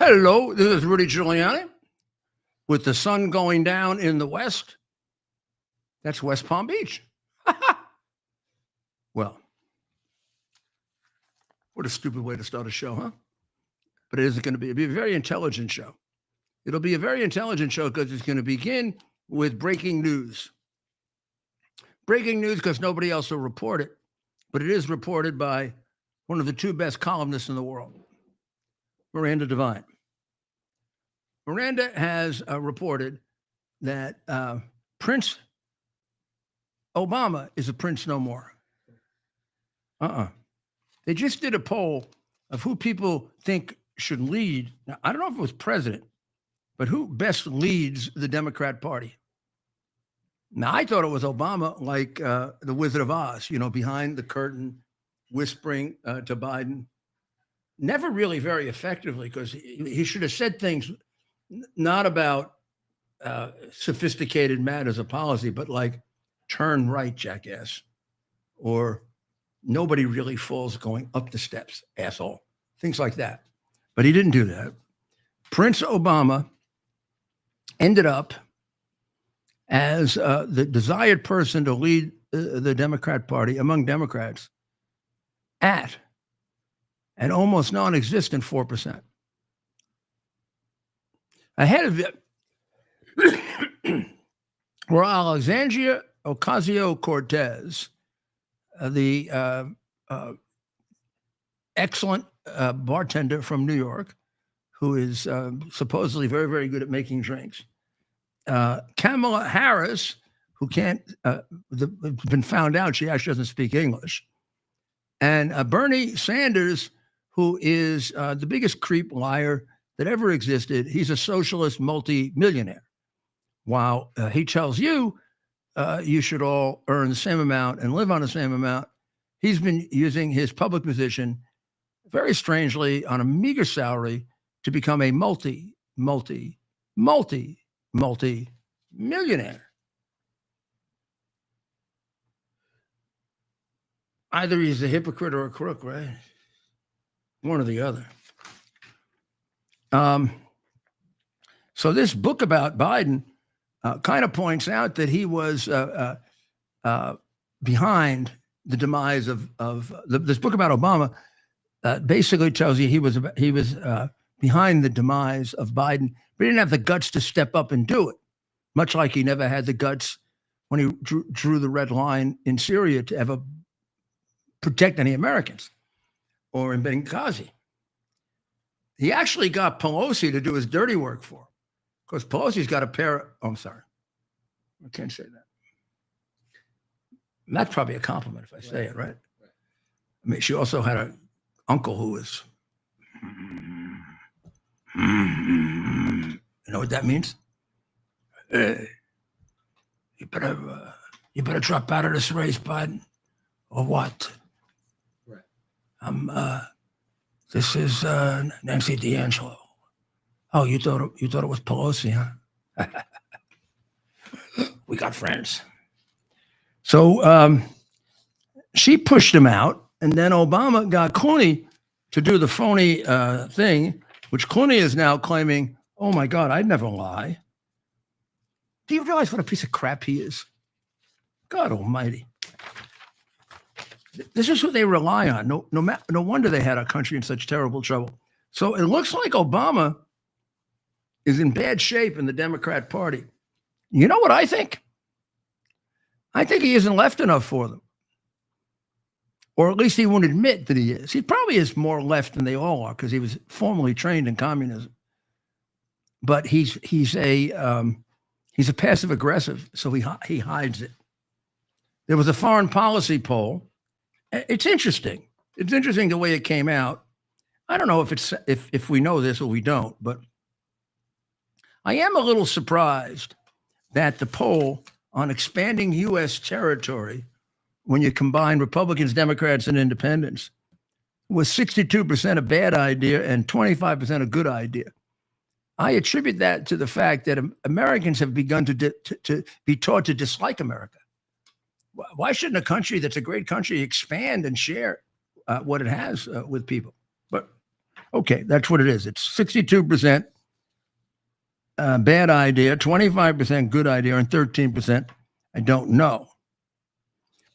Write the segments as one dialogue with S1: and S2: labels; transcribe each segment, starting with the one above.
S1: Hello, this is Rudy Giuliani. With the sun going down in the west, that's West Palm Beach. Well, what a stupid way to start a show, huh? But it isn't going to be. It'll be a very intelligent show. It'll be a very intelligent show because it's going to begin with breaking news. Breaking news because nobody else will report it, but it is reported by one of the two best columnists in the world, Miranda Devine. Miranda has reported that Prince Obama is a prince no more. They just did a poll of who people think should lead. Now, I don't know if it was president, but who best leads the Democrat Party? Now, I thought it was Obama, like the Wizard of Oz, behind the curtain, whispering to Biden. Never really very effectively, because he should have said things not about sophisticated matters of policy, but like, turn right, jackass, or nobody really falls going up the steps, asshole, things like that. But he didn't do that. Prince Obama ended up as the desired person to lead the Democrat Party among Democrats at an almost non-existent 4%. Ahead of it were Alexandria Ocasio-Cortez, the excellent bartender from New York, who is supposedly very, very good at making drinks. Kamala Harris, who been found out she actually doesn't speak English. And Bernie Sanders, who is the biggest creep liar that ever existed. He's a socialist multi-millionaire. While he tells you you should all earn the same amount and live on the same amount, he's been using his public position very strangely on a meager salary to become a multi-millionaire. Either he's a hypocrite or a crook, right? One or the other. So this book about Biden kind of points out that he was behind the demise of this book about Obama. Basically tells you he was behind the demise of Biden, but he didn't have the guts to step up and do it. Much like he never had the guts when he drew the red line in Syria to ever protect any Americans, or in Benghazi. He actually got Pelosi to do his dirty work for him, because Pelosi's got a pair of, I'm sorry, I can't say that. That's probably a compliment if I say it, right? I mean, she also had an uncle who was, you know what that means? Hey, you better drop out of this race, Biden, or what? Right. This is Nancy D'Angelo. Oh, you thought it was Pelosi, huh? We got friends. So she pushed him out, and then Obama got Clooney to do the phony thing, which Clooney is now claiming, oh my God, I'd never lie. Do you realize what a piece of crap he is? God almighty. This is what they rely on. No wonder they had our country in such terrible trouble. So it looks like Obama is in bad shape in the Democrat Party. You know what I think? I think he isn't left enough for them. Or at least he won't admit that he is. He probably is more left than they all are, because he was formally trained in communism. But he's a passive aggressive, so he hides it. There was a foreign policy poll. It's interesting. It's interesting the way it came out. I don't know if we know this or we don't, but I am a little surprised that the poll on expanding U.S. territory, when you combine Republicans, Democrats, and independents, was 62% a bad idea and 25% a good idea. I attribute that to the fact that Americans have begun to be taught to dislike America. Why shouldn't a country that's a great country expand and share what it has with people? But Okay, that's what it is. It's 62% bad idea, 25% good idea, and 13% I don't know.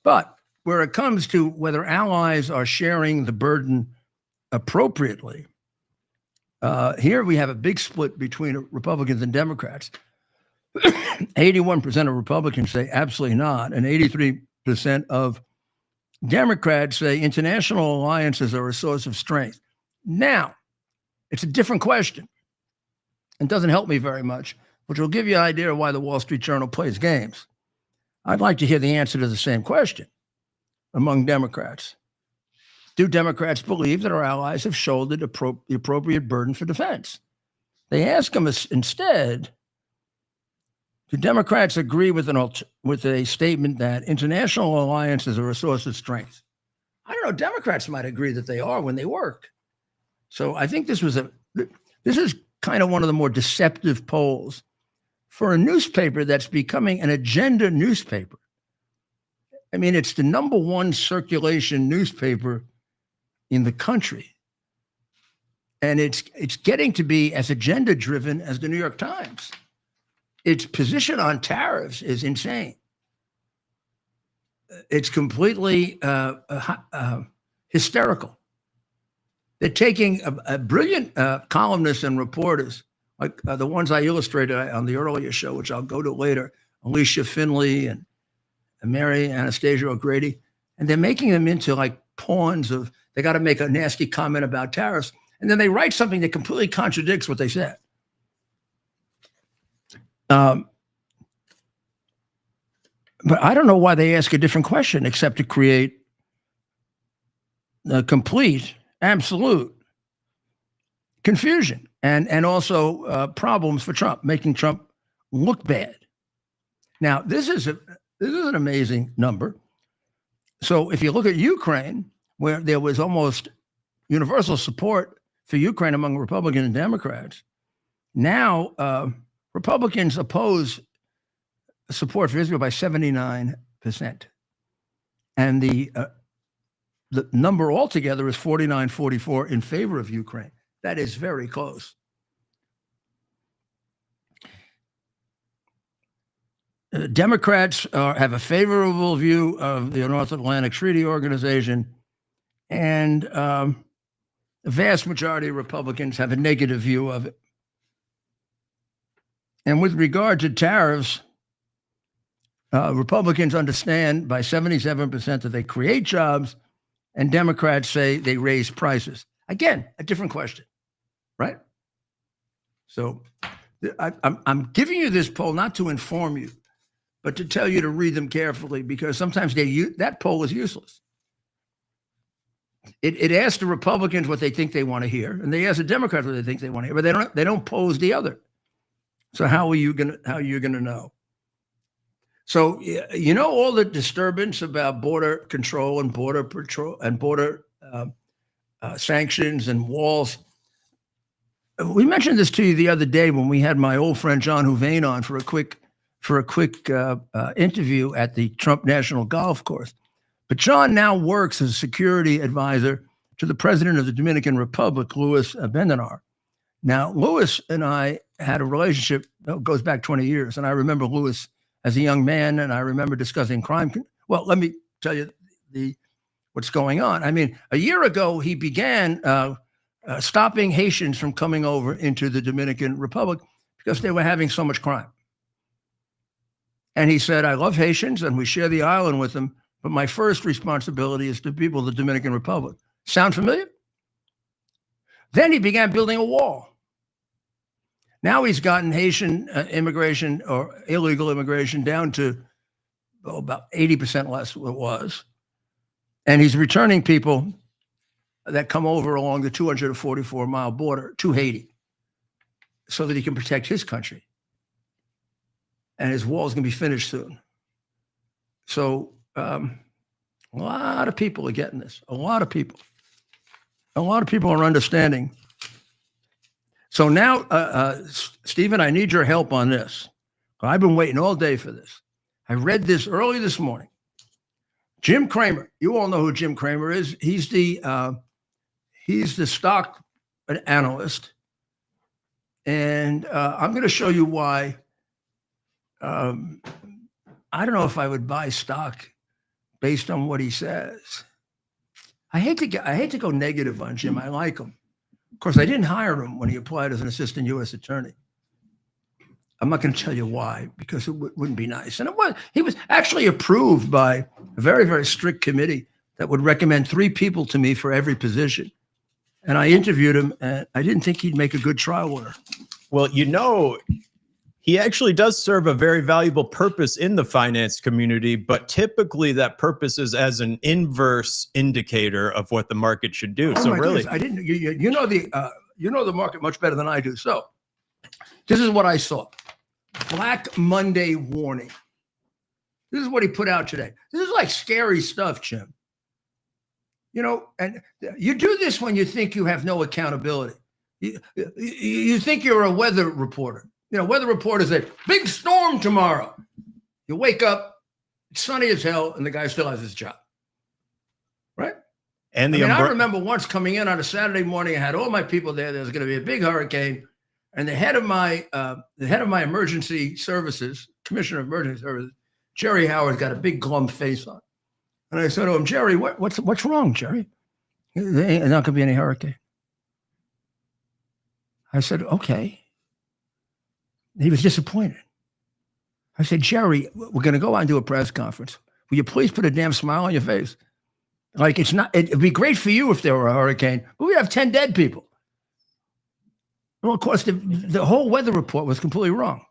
S1: But where it comes to whether allies are sharing the burden appropriately, here we have a big split between Republicans and Democrats. 81% of Republicans say absolutely not, and 83% of Democrats say international alliances are a source of strength. Now, it's a different question and doesn't help me very much, which will give you an idea of why the Wall Street Journal plays games. I'd like to hear the answer to the same question among Democrats. Do Democrats believe that our allies have shouldered the appropriate burden for defense? They ask them instead, do Democrats agree with a statement that international alliances are a source of strength? I don't know. Democrats might agree that they are when they work. So I think this is kind of one of the more deceptive polls for a newspaper that's becoming an agenda newspaper. I mean, it's the number one circulation newspaper in the country. And it's getting to be as agenda driven as the New York Times. Its position on tariffs is insane. It's completely hysterical. They're taking a brilliant columnists and reporters, like the ones I illustrated on the earlier show, which I'll go to later, Alicia Finley and Mary Anastasia O'Grady, and they're making them into like pawns of, they got to make a nasty comment about tariffs, and then they write something that completely contradicts what they said. But I don't know why they ask a different question except to create a complete, absolute confusion and also problems for Trump, making Trump look bad. Now, this is an amazing number. So if you look at Ukraine, where there was almost universal support for Ukraine among Republicans and Democrats, now Republicans oppose support for Israel by 79%. And the number altogether is 49-44 in favor of Ukraine. That is very close. Democrats have a favorable view of the North Atlantic Treaty Organization, and the vast majority of Republicans have a negative view of it. And with regard to tariffs, Republicans understand by 77% that they create jobs, and Democrats say they raise prices. Again, a different question, right? So I'm giving you this poll not to inform you, but to tell you to read them carefully, because sometimes that poll is useless. It asks the Republicans what they think they want to hear, and they ask the Democrats what they think they want to hear, but they don't pose the other. So how are you gonna know? So you know all the disturbance about border control and border patrol and border sanctions and walls. We mentioned this to you the other day when we had my old friend John Houvain on for a quick interview at the Trump National Golf Course. But John now works as a security advisor to the president of the Dominican Republic, Luis Abinadar. Now, Luis and I had a relationship that goes back 20 years, and I remember Luis as a young man, and I remember discussing crime. Well, let me tell you what's going on. I mean, a year ago, he began stopping Haitians from coming over into the Dominican Republic because they were having so much crime. And he said, I love Haitians, and we share the island with them, but my first responsibility is to people of the Dominican Republic. Sound familiar? Then he began building a wall. Now he's gotten Haitian immigration or illegal immigration down to about 80% less than it was. And he's returning people that come over along the 244-mile border to Haiti so that he can protect his country. And his wall is going to be finished soon. So a lot of people are getting this. A lot of people are understanding. So now, Stephen, I need your help on this. I've been waiting all day for this. I read this early this morning. Jim Cramer. You all know who Jim Cramer is. He's the stock an analyst, and I'm going to show you why. I don't know if I would buy stock based on what he says. I hate to go negative on Jim. I like him. Of course, I didn't hire him when he applied as an assistant U.S. attorney. I'm not going to tell you why, because it wouldn't be nice. And he was actually approved by a very, very strict committee that would recommend 3 people to me for every position. And I interviewed him, and I didn't think he'd make a good trial lawyer.
S2: Well, he actually does serve a very valuable purpose in the finance community, but typically that purpose is as an inverse indicator of what the market should do. So really,
S1: goodness, I didn't. You know the market much better than I do. So this is what I saw: Black Monday warning. This is what he put out today. This is like scary stuff, Jim. And you do this when you think you have no accountability. You think you're a weather reporter. Weather reporters say, big storm tomorrow. You wake up, it's sunny as hell, and the guy still has his job. Right?
S2: And
S1: I remember once coming in on a Saturday morning, I had all my people there. There was going to be a big hurricane. And the head of my emergency services, commissioner of emergency services, Jerry Howard, got a big glum face on. And I said to him, Jerry, what's wrong, Jerry? There ain't not going to be any hurricane. I said, okay. He was disappointed. I said, Jerry, we're going to go out and do a press conference. Will you please put a damn smile on your face? Like it'd be great for you if there were a hurricane, but we have 10 dead people. Well, of course, the whole weather report was completely wrong.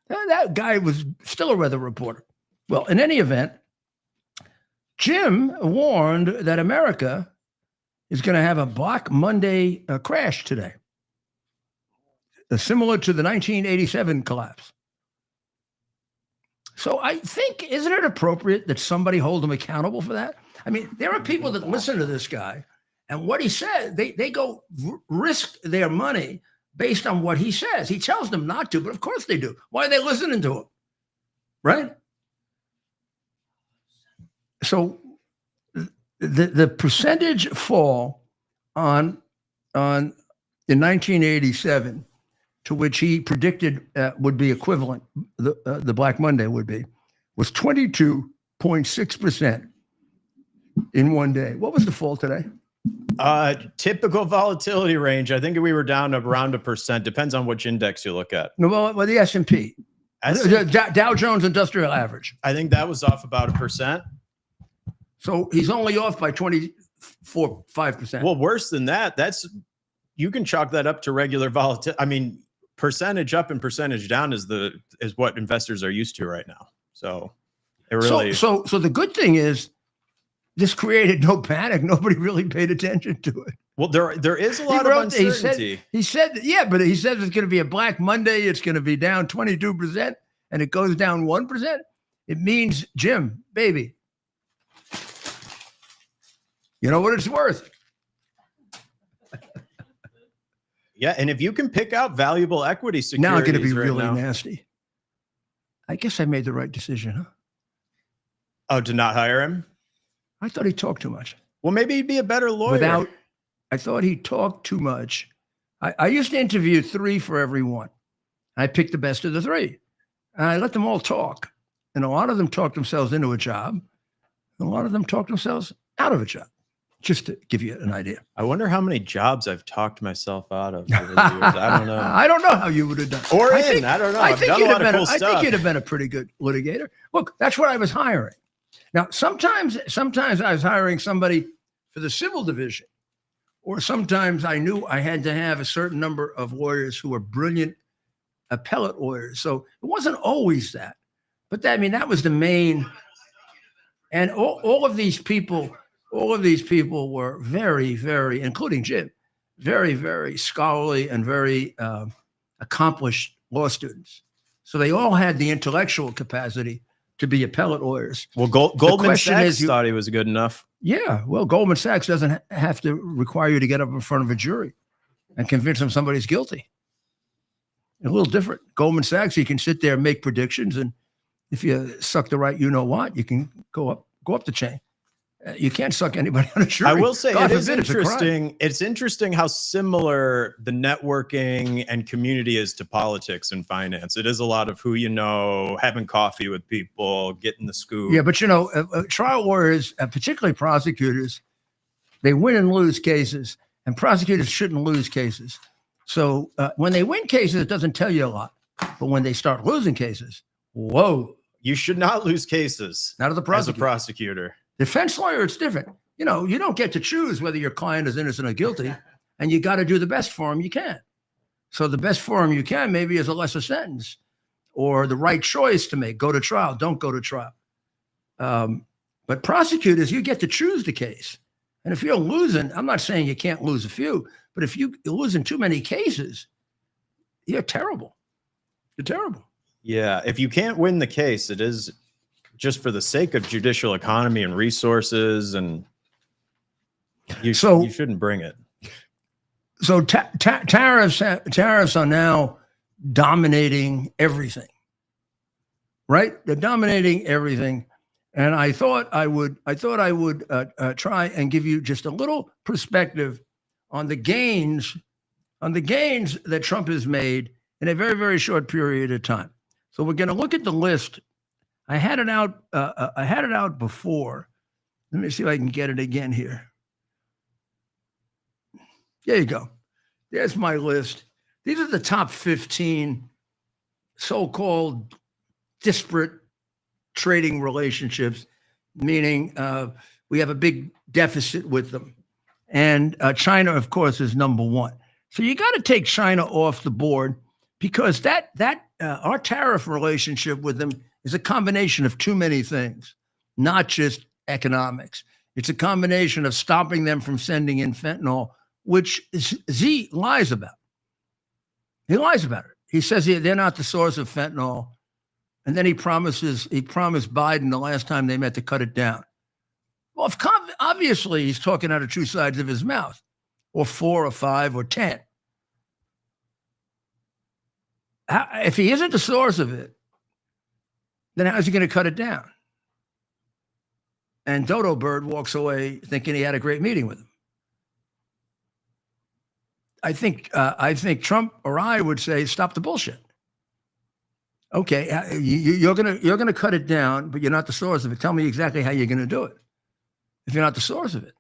S1: That guy was still a weather reporter. Well, in any event, Jim warned that America is going to have a Black Monday crash today, similar to the 1987 collapse. So I think, isn't it appropriate that somebody hold him accountable for that? I mean, there are people that listen to this guy, and what he said, they go risk their money based on what he says. He tells them not to, but of course they do. Why are they listening to him? Right? So the percentage fall in 1987 to which he predicted would be equivalent, the Black Monday would be, was 22.6% in one day. What was the fall today?
S2: Typical volatility range. I think we were down around 1%. Depends on which index you look at.
S1: No, well, the S&P. Dow Jones Industrial Average.
S2: I think that was off about 1%.
S1: So he's only off by 5%.
S2: Well, worse than that. You can chalk that up to regular volatility. I mean, percentage up and percentage down is what investors are used to right now. So it really. So
S1: the good thing is, this created no panic. Nobody really paid attention to it.
S2: Well, there is a lot of uncertainty.
S1: He said, but he says it's going to be a Black Monday. It's going to be down 22%, and it goes down 1%. It means, Jim, baby, you know what it's worth.
S2: Yeah, and if you can pick out valuable equity securities,
S1: now I'm going to be really nasty. I guess I made the right decision, huh?
S2: Oh, to not hire him?
S1: I thought he talked too much.
S2: Well, maybe he'd be a better lawyer.
S1: I thought he talked too much. I used to interview 3 for every one. I picked the best of the 3. And I let them all talk. And a lot of them talked themselves into a job. And a lot of them talked themselves out of a job. Just to give you an idea.
S2: I wonder how many jobs I've talked myself out of over the years. I don't know.
S1: I don't know how you would have done.
S2: I don't know. I've done a lot of cool stuff.
S1: I think you'd have been a pretty good litigator. Look, that's what I was hiring. Now, sometimes I was hiring somebody for the civil division, or sometimes I knew I had to have a certain number of lawyers who were brilliant appellate lawyers. So it wasn't always that. But that was the main. And all of these people were very, very, including Jim, very, very scholarly and very accomplished law students. So they all had the intellectual capacity to be appellate lawyers.
S2: Well, Goldman Sachs thought he was good enough.
S1: Yeah, well, Goldman Sachs doesn't have to require you to get up in front of a jury and convince them somebody's guilty. A little different. Goldman Sachs, you can sit there and make predictions, and if you suck the right you-know-what, you can go up the chain. You can't suck anybody on a jury.
S2: I will say
S1: God
S2: it is
S1: forbid, it's a crime.
S2: interesting. It's interesting how similar the networking and community is to politics and finance. It is a lot of who you know, having coffee with people, getting the scoop.
S1: Yeah, but trial lawyers, particularly prosecutors, they win and lose cases, and prosecutors shouldn't lose cases. So when they win cases, it doesn't tell you a lot. But when they start losing cases, whoa.
S2: You should not lose cases.
S1: Not as a
S2: prosecutor.
S1: Defense lawyer, it's different. You don't get to choose whether your client is innocent or guilty, and you got to do the best for him you can. So the best for him you can maybe is a lesser sentence or the right choice to make. Go to trial. Don't go to trial. But prosecutors, you get to choose the case. And if you're losing, I'm not saying you can't lose a few, but if you're losing too many cases, you're terrible. You're terrible.
S2: Yeah. If you can't win the case, it is just for the sake of judicial economy and resources, and you shouldn't bring it.
S1: So tariffs are now dominating everything, right? They're dominating everything. And I thought I would try and give you just a little perspective on the gains that Trump has made in a very, very short period of time. So we're going to look at the list. I had it out before. Let me see if I can get it again here. There you go. There's my list. These are the top 15 so-called disparate trading relationships, meaning we have a big deficit with them. And China, of course, is number one. So you got to take China off the board because our tariff relationship with them is a combination of too many things, not just economics. It's a combination of stopping them from sending in fentanyl, which Xi lies about. He lies about it. He says they're not the source of fentanyl. And then he promised Biden the last time they met to cut it down. Well, obviously he's talking out of two sides of his mouth, or 4 or 5 or 10. If he isn't the source of it, then how's he going to cut it down? And Dodo Bird walks away thinking he had a great meeting with him. I think Trump or I would say, stop the bullshit. Okay, you're gonna cut it down, but you're not the source of it. Tell me exactly how you're going to do it. If you're not the source of it,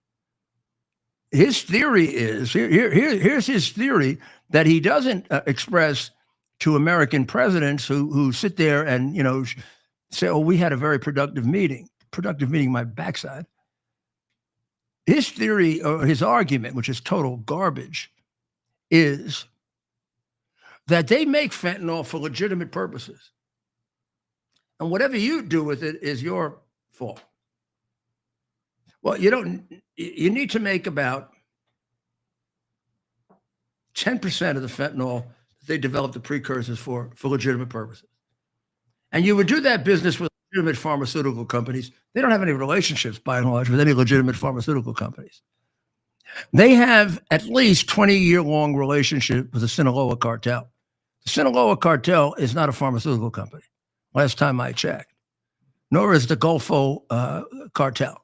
S1: his theory is here's his theory that he doesn't express to American presidents who sit there and say, "Oh, we had a very productive meeting." Productive meeting, my backside. His theory or his argument, which is total garbage, is that they make fentanyl for legitimate purposes. And whatever you do with it is your fault. Well, you need to make about 10% of the fentanyl that they develop the precursors for legitimate purposes. And you would do that business with legitimate pharmaceutical companies. They don't have any relationships, by and large, with any legitimate pharmaceutical companies. They have at least 20-year-long relationship with the Sinaloa cartel. The Sinaloa cartel is not a pharmaceutical company, last time I checked, nor is the Golfo cartel.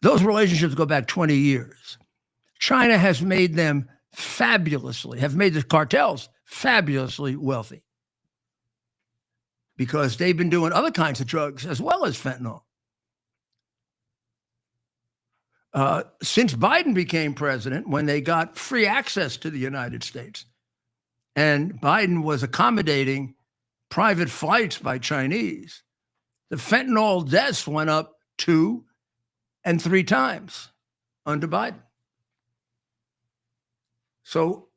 S1: Those relationships go back 20 years. China has made them made the cartels fabulously wealthy because they've been doing other kinds of drugs as well as fentanyl. Since Biden became president, when they got free access to the United States, and Biden was accommodating private flights by Chinese, the fentanyl deaths went up 2 and 3 times under Biden. So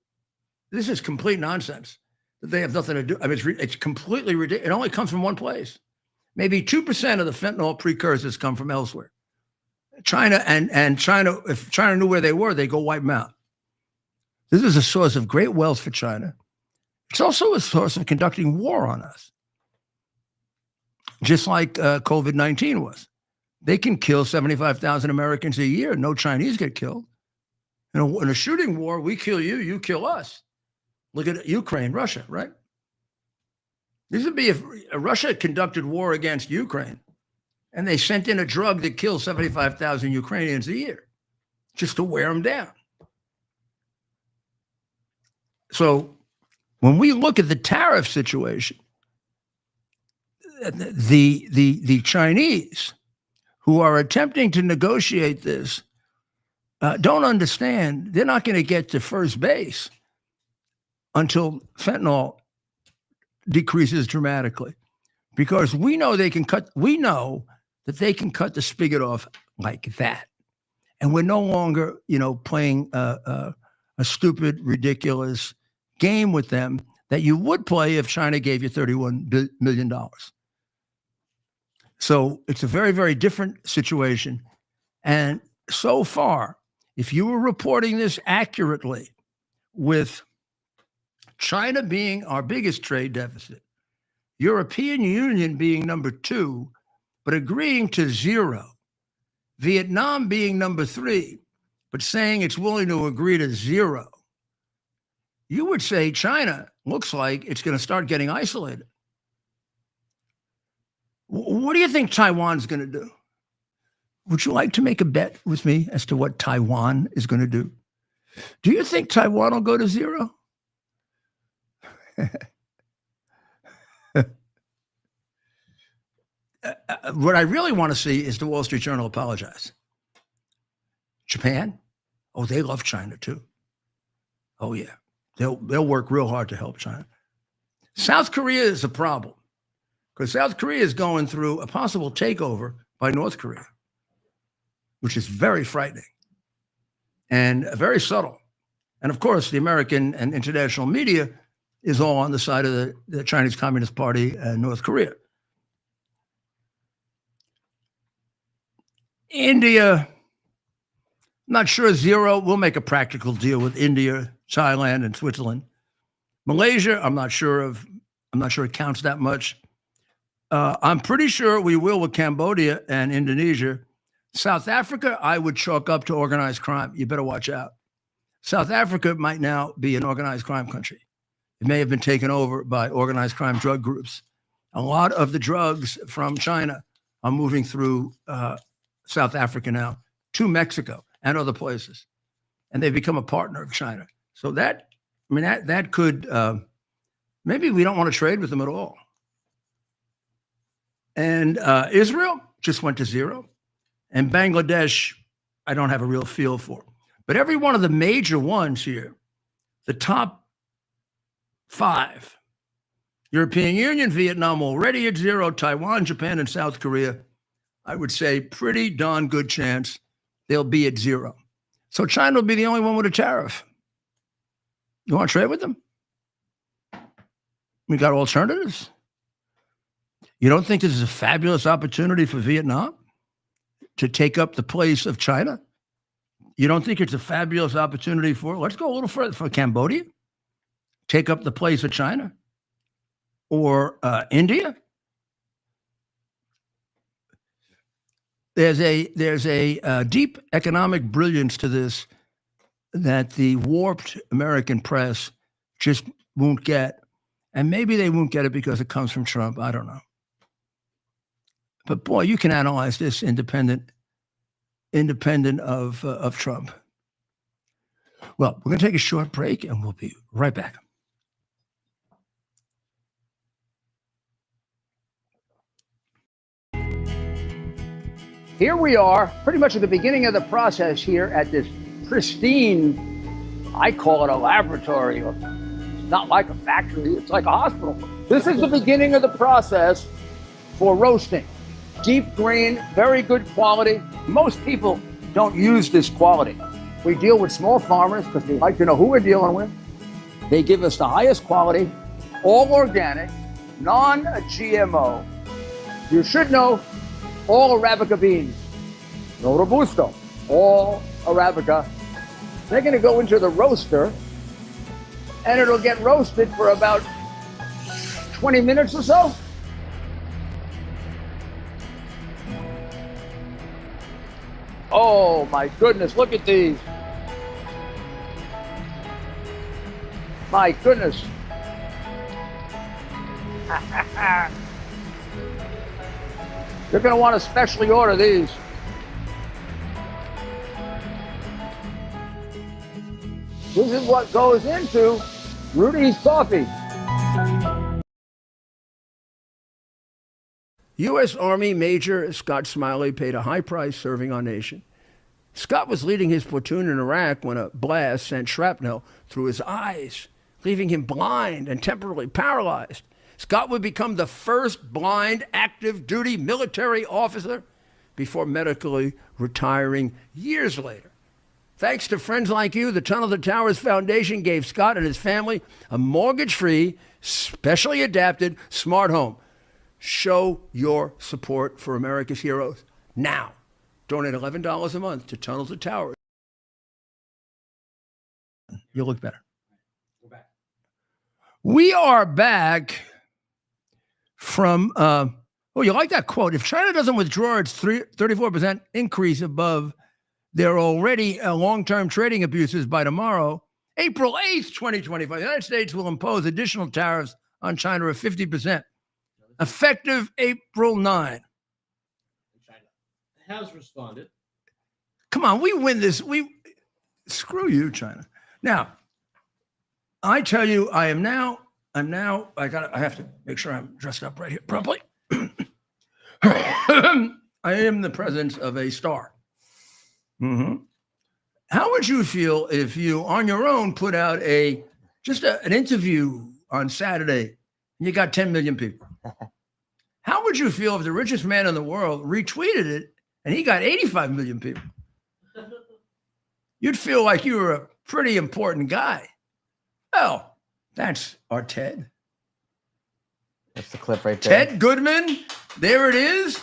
S1: this is complete nonsense that they have nothing to do. I mean, it's completely ridiculous. It only comes from one place. Maybe 2% of the fentanyl precursors come from elsewhere. China and China, if China knew where they were, they go wipe them out. This is a source of great wealth for China. It's also a source of conducting war on us, just like COVID-19 was. They can kill 75,000 Americans a year. No Chinese get killed. In a shooting war, we kill you, you kill us. Look at Ukraine, Russia, right? This would be if Russia conducted war against Ukraine. And they sent in a drug that kills 75,000 Ukrainians a year just to wear them down. So when we look at the tariff situation, the Chinese who are attempting to negotiate this don't understand they're not going to get to first base until fentanyl decreases dramatically, because we know that they can cut the spigot off like that, and we're no longer playing a stupid, ridiculous game with them that you would play if China gave you $31 million. So it's a very, very different situation. And so far, if you were reporting this accurately, with China being our biggest trade deficit, European Union being number 2, but agreeing to 0, Vietnam being number 3, but saying it's willing to agree to 0, you would say China looks like it's going to start getting isolated. What do you think Taiwan's going to do? Would you like to make a bet with me as to what Taiwan is going to do? Do you think Taiwan will go to 0? What I really want to see is the Wall Street Journal apologize. Japan? Oh, they love China too. Oh yeah. They'll work real hard to help China. South Korea is a problem, because South Korea is going through a possible takeover by North Korea, which is very frightening and very subtle. And of course, the American and international media is all on the side of the Chinese Communist Party and North Korea. India, not sure 0. We'll make a practical deal with India, Thailand, and Switzerland. Malaysia, I'm not sure it counts that much. I'm pretty sure we will with Cambodia and Indonesia. South Africa, I would chalk up to organized crime. You better watch out. South Africa might now be an organized crime country. It may have been taken over by organized crime drug groups. A lot of the drugs from China are moving through South Africa now to Mexico and other places, and they've become a partner of China. So that could, maybe we don't want to trade with them at all. And Israel just went to 0. And Bangladesh, I don't have a real feel for. But every one of the major ones here, the top 5, European Union, Vietnam already at 0, Taiwan, Japan, and South Korea, I would say pretty darn good chance they'll be at 0. So China will be the only one with a tariff. You want to trade with them? We got alternatives. You don't think this is a fabulous opportunity for Vietnam to take up the place of China? You don't think it's a fabulous opportunity let's go a little further, for Cambodia? Take up the place of China? Or India? There's a deep economic brilliance to this that the warped American press just won't get. And maybe they won't get it because it comes from Trump. I don't know. But boy, you can analyze this independent of Trump. Well, we're going to take a short break and we'll be right back. Here we are, pretty much at the beginning of the process here at this pristine, I call it a laboratory. It's not like a factory, it's like a hospital. This is the beginning of the process for roasting. Deep grain, very good quality. Most people don't use this quality. We deal with small farmers because they like to know who we're dealing with. They give us the highest quality, all organic, non-GMO. You should know all Arabica beans, no Robusto, all Arabica. They're going to go into the roaster and it'll get roasted for about 20 minutes or so. Oh my goodness, look at these. My goodness. You're going to want to specially order these. This is what goes into Rudy's Coffee. U.S. Army Major Scott Smiley paid a high price serving our nation. Scott was leading his platoon in Iraq when a blast sent shrapnel through his eyes, leaving him blind and temporarily paralyzed. Scott would become the first blind active duty military officer before medically retiring years later. Thanks to friends like you, the Tunnel to Towers Foundation gave Scott and his family a mortgage-free, specially adapted smart home. Show your support for America's heroes now. Donate $11 a month to Tunnel to Towers. You look better. Go back. We are back from, oh, you like that quote? If China doesn't withdraw its 34% increase above their already long-term trading abuses by tomorrow, April 8th, 2025, the United States will impose additional tariffs on China of 50%, effective April 9.
S3: China has responded.
S1: Come on, we win this. Screw you, China. Now, I tell you, I have to make sure I'm dressed up right here properly. I am the presence of a star. Mm-hmm. How would you feel if you, on your own, put out an interview on Saturday and you got 10 million people? How would you feel if the richest man in the world retweeted it and he got 85 million people? You'd feel like you were a pretty important guy. Well, that's our Ted.
S3: That's the clip right there.
S1: Ted Goodman, there it is.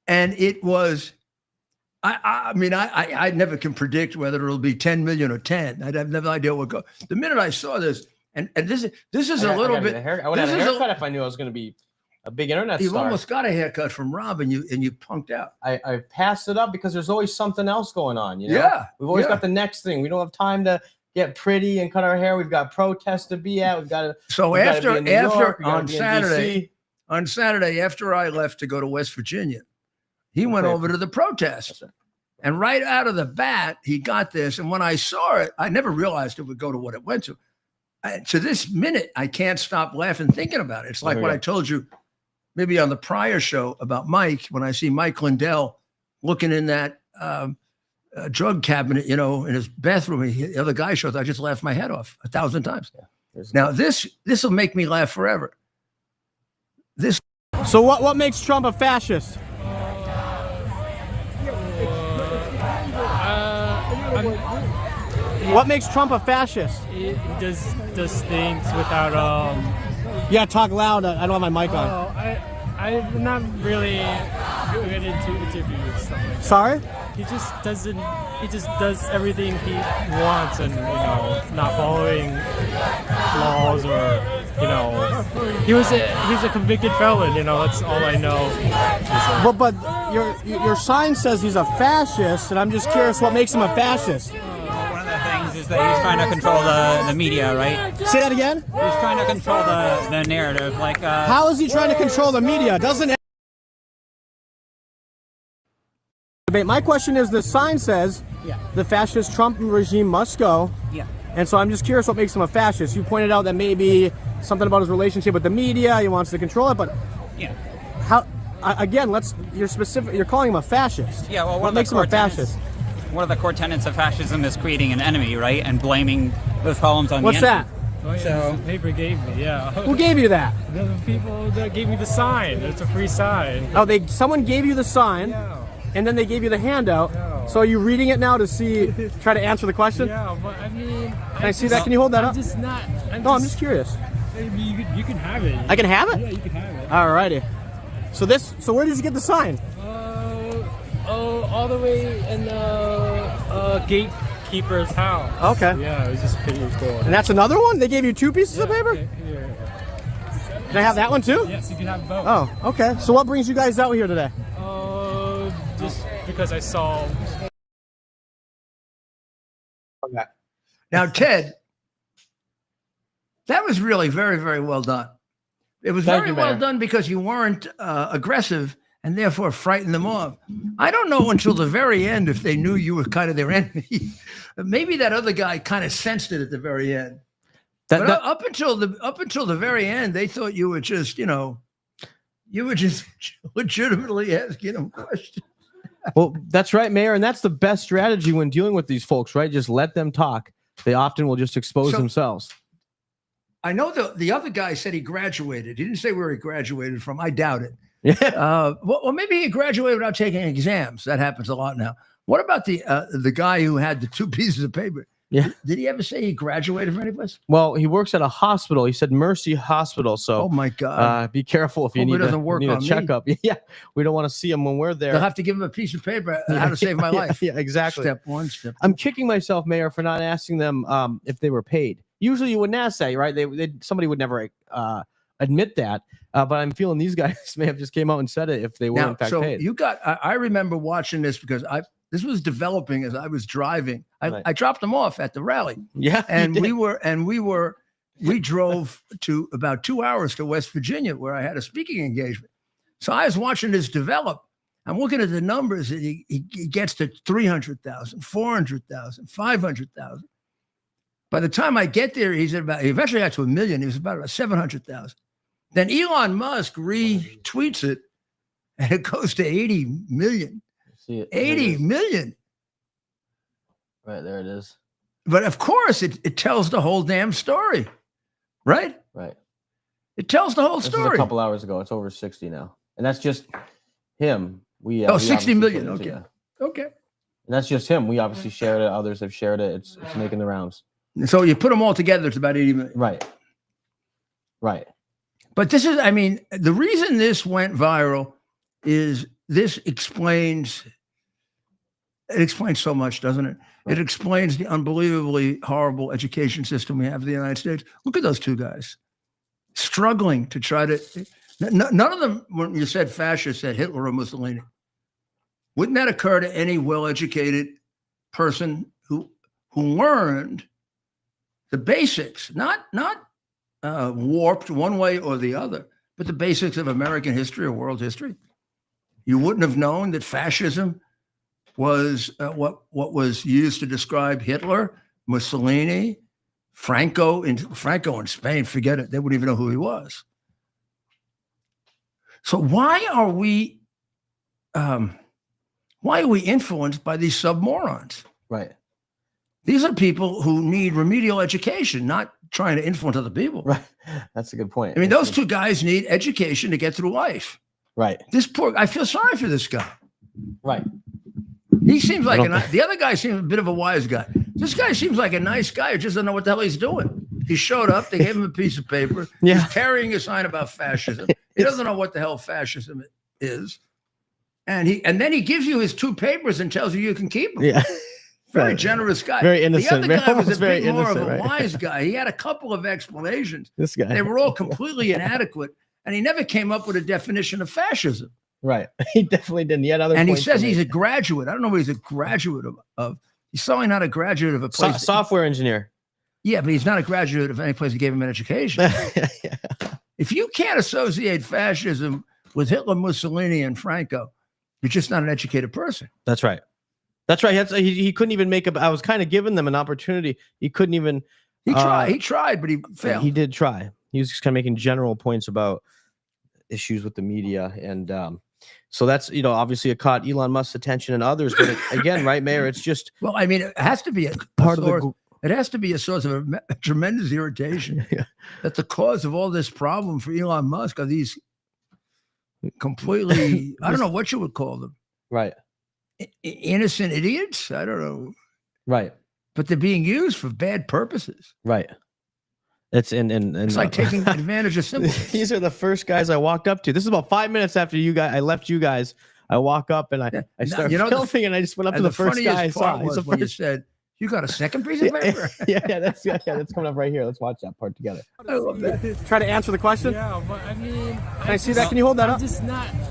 S1: And it was, I mean, I never can predict whether it'll be 10 million or 10. I'd have no idea what go. The minute I saw this, and this is a little bit.
S3: I would have a haircut if I knew I was going to be a big internet
S1: You've
S3: star.
S1: almost got a haircut from Rob, and you punked out.
S3: I passed it up because there's always something else going on. You know?
S1: Yeah,
S3: we've always got the next thing. We don't have time to get pretty and cut our hair. We've got protests to be at. We've got to.
S1: So
S3: on
S1: Saturday, after I left to go to West Virginia, he went over to the protest. And right out of the bat, he got this. And when I saw it, I never realized it would go to what it went to. To this minute, I can't stop laughing thinking about it. It's like what I told you maybe on the prior show about Mike, when I see Mike Lindell looking in that drug cabinet, in his bathroom, the other guy shows, I just laughed my head off 1,000 times. Yeah, now, this will make me laugh forever.
S4: So what makes Trump a fascist? What makes Trump a fascist?
S5: He does things without
S4: Yeah, talk loud. I don't have my mic on.
S5: I'm not really good into interviews stuff like that.
S4: Sorry?
S5: He just does everything he wants and not following laws or he was a convicted felon, that's all I know.
S4: But your sign says he's a fascist, and I'm just curious what makes him a fascist.
S6: One of the things is that he's trying to control the media, right?
S4: Say that again?
S6: He's trying to control the narrative.
S4: How is he trying to control the media? Doesn't debate. My question is, the sign says the fascist Trump regime must go.
S6: Yeah.
S4: And so I'm just curious what makes him a fascist. You pointed out that maybe something about his relationship with the media, he wants to control it, but how? Again, you're calling him a fascist.
S6: Yeah. Well,
S4: what makes him a fascist?
S6: One of the core tenets of fascism is creating an enemy, right, and blaming those problems on
S4: What's
S6: the enemy.
S4: that?
S5: Oh, yeah, the paper gave me, yeah.
S4: Who gave you that?
S5: The people that gave me the sign. It's a free sign.
S4: Oh, someone gave you the sign, and then they gave you the handout. So are you reading it now to try to answer the question?
S5: Yeah, but I mean...
S4: Can I see that? Can you hold that up?
S5: I'm just
S4: curious.
S5: You can have it.
S4: I can have it?
S5: Yeah, you can have it.
S4: Alrighty. So where did you get the sign?
S5: All the way in the gatekeeper's house.
S4: Okay.
S5: Yeah, it was just pretty cool.
S4: And that's another one? They gave you two pieces of paper?
S5: Here.
S4: Can I have that one too?
S5: Yes, you can have both.
S4: Oh, okay. So what brings you guys out here today?
S5: Just because I saw.
S1: Now, Ted, that was really very, very well done. It was very well done because you weren't aggressive and therefore frighten them off. I don't know until the very end if they knew you were kind of their enemy. Maybe that other guy kind of sensed it at the very end. But up until the very end, they thought you were just, legitimately asking them questions.
S4: Well, that's right, Mayor, and that's the best strategy when dealing with these folks, right? Just let them talk. They often will just expose themselves.
S1: I know the other guy said he graduated. He didn't say where he graduated from. I doubt it.
S4: Yeah.
S1: Well, maybe he graduated without taking exams. That happens a lot now. What about the guy who had the 2 pieces of paper?
S4: Yeah.
S1: Did he ever say he graduated from any place?
S4: Well, he works at a hospital. He said Mercy Hospital. So,
S1: oh my God,
S4: be careful if you need a checkup. Yeah, we don't want to see him when we're there.
S1: They'll have to give him a piece of paper. How to save my life?
S4: Yeah, exactly.
S1: Step 1, step 2.
S4: I'm kicking myself, Mayor, for not asking them if they were paid. Usually, you wouldn't ask that, right? Somebody would never admit that. But I'm feeling these guys may have just came out and said it if they were in fact paid.
S1: I remember watching this because this was developing as I was driving. I dropped them off at the rally.
S4: Yeah.
S1: And we drove to about 2 hours to West Virginia where I had a speaking engagement. So I was watching this develop. I'm looking at the numbers and he gets to 300,000, 400,000, 500,000. By the time I get there, he eventually got to 1 million. He was about 700,000. Then Elon Musk retweets it and it goes to 80 million. 80 million.
S3: Right, there it is.
S1: But of course, it tells the whole damn story, right?
S3: Right.
S1: It tells the whole
S3: This
S1: story.
S3: is a couple hours ago. It's over 60 now. And that's just him.
S1: 60 million. Okay. Okay.
S3: And that's just him. We obviously shared it. Others have shared it. It's making the rounds.
S1: So you put them all together, it's about 80 million.
S3: Right. Right.
S1: But the reason this went viral is this explains so much, doesn't it? It explains the unbelievably horrible education system we have in the United States. Look at those 2 guys struggling to try to. None of them, when you said fascist, said Hitler or Mussolini. Wouldn't that occur to any well-educated person who learned the basics, not warped one way or the other, but the basics of American history or world history? You wouldn't have known that fascism was what was used to describe Hitler, Mussolini, Franco in Spain. Forget it; they wouldn't even know who he was. So why are we influenced by these submorons?
S3: Right.
S1: These are people who need remedial education, not trying to influence other people.
S3: Right. That's a good point.
S1: I mean, those 2 guys need education to get through life.
S3: Right.
S1: I feel sorry for this guy.
S3: Right.
S1: He seems like the other guy seems a bit of a wise guy. This guy seems like a nice guy who just doesn't know what the hell he's doing. He showed up. They gave him a piece of paper.
S4: Yeah.
S1: He's carrying a sign about fascism. He doesn't know what the hell fascism is. And then he gives you his 2 papers and tells you can keep them.
S4: Yeah.
S1: Very generous guy.
S4: Very innocent.
S1: The other guy was a
S4: very
S1: bit more of a
S4: innocent, right?
S1: wise guy. He had a couple of explanations.
S4: This guy.
S1: They were all completely inadequate. And he never came up with a definition of fascism.
S4: Right. He definitely didn't. He had other
S1: and he
S4: points
S1: says
S4: to
S1: he's
S4: make.
S1: a graduate. I don't know what he's a graduate of. He's certainly not a graduate of a place.
S4: Software engineer.
S1: Yeah, but he's not a graduate of any place that gave him an education.
S4: Yeah.
S1: If you can't associate fascism with Hitler, Mussolini, and Franco, you're just not an educated person.
S4: That's right. That's right. He couldn't even make I was kind of giving them an opportunity. He couldn't even.
S1: He tried, but he failed.
S4: He did try. He was just kind of making general points about issues with the media. And so that's, obviously it caught Elon Musk's attention and others. But again, right, Mayor, it's just.
S1: Well, I mean, it has to be a source of a tremendous irritation that the cause of all this problem for Elon Musk are these completely, I don't know what you would call them.
S4: Right.
S1: Innocent idiots? I don't know.
S4: Right.
S1: But they're being used for bad purposes.
S4: Right. It's
S1: it's like taking advantage of simpletons.
S4: These are the first guys I walked up to. This is about 5 minutes after I left you guys. I walk up and I start filming and I just went up to the first guy I saw.
S1: Was when you said, "You got a second piece of paper?"
S4: That's coming up right here. Let's watch that part together.
S1: I love that.
S4: Try to answer the question.
S5: Yeah, but I mean,
S4: Can I see that? Can you hold that up?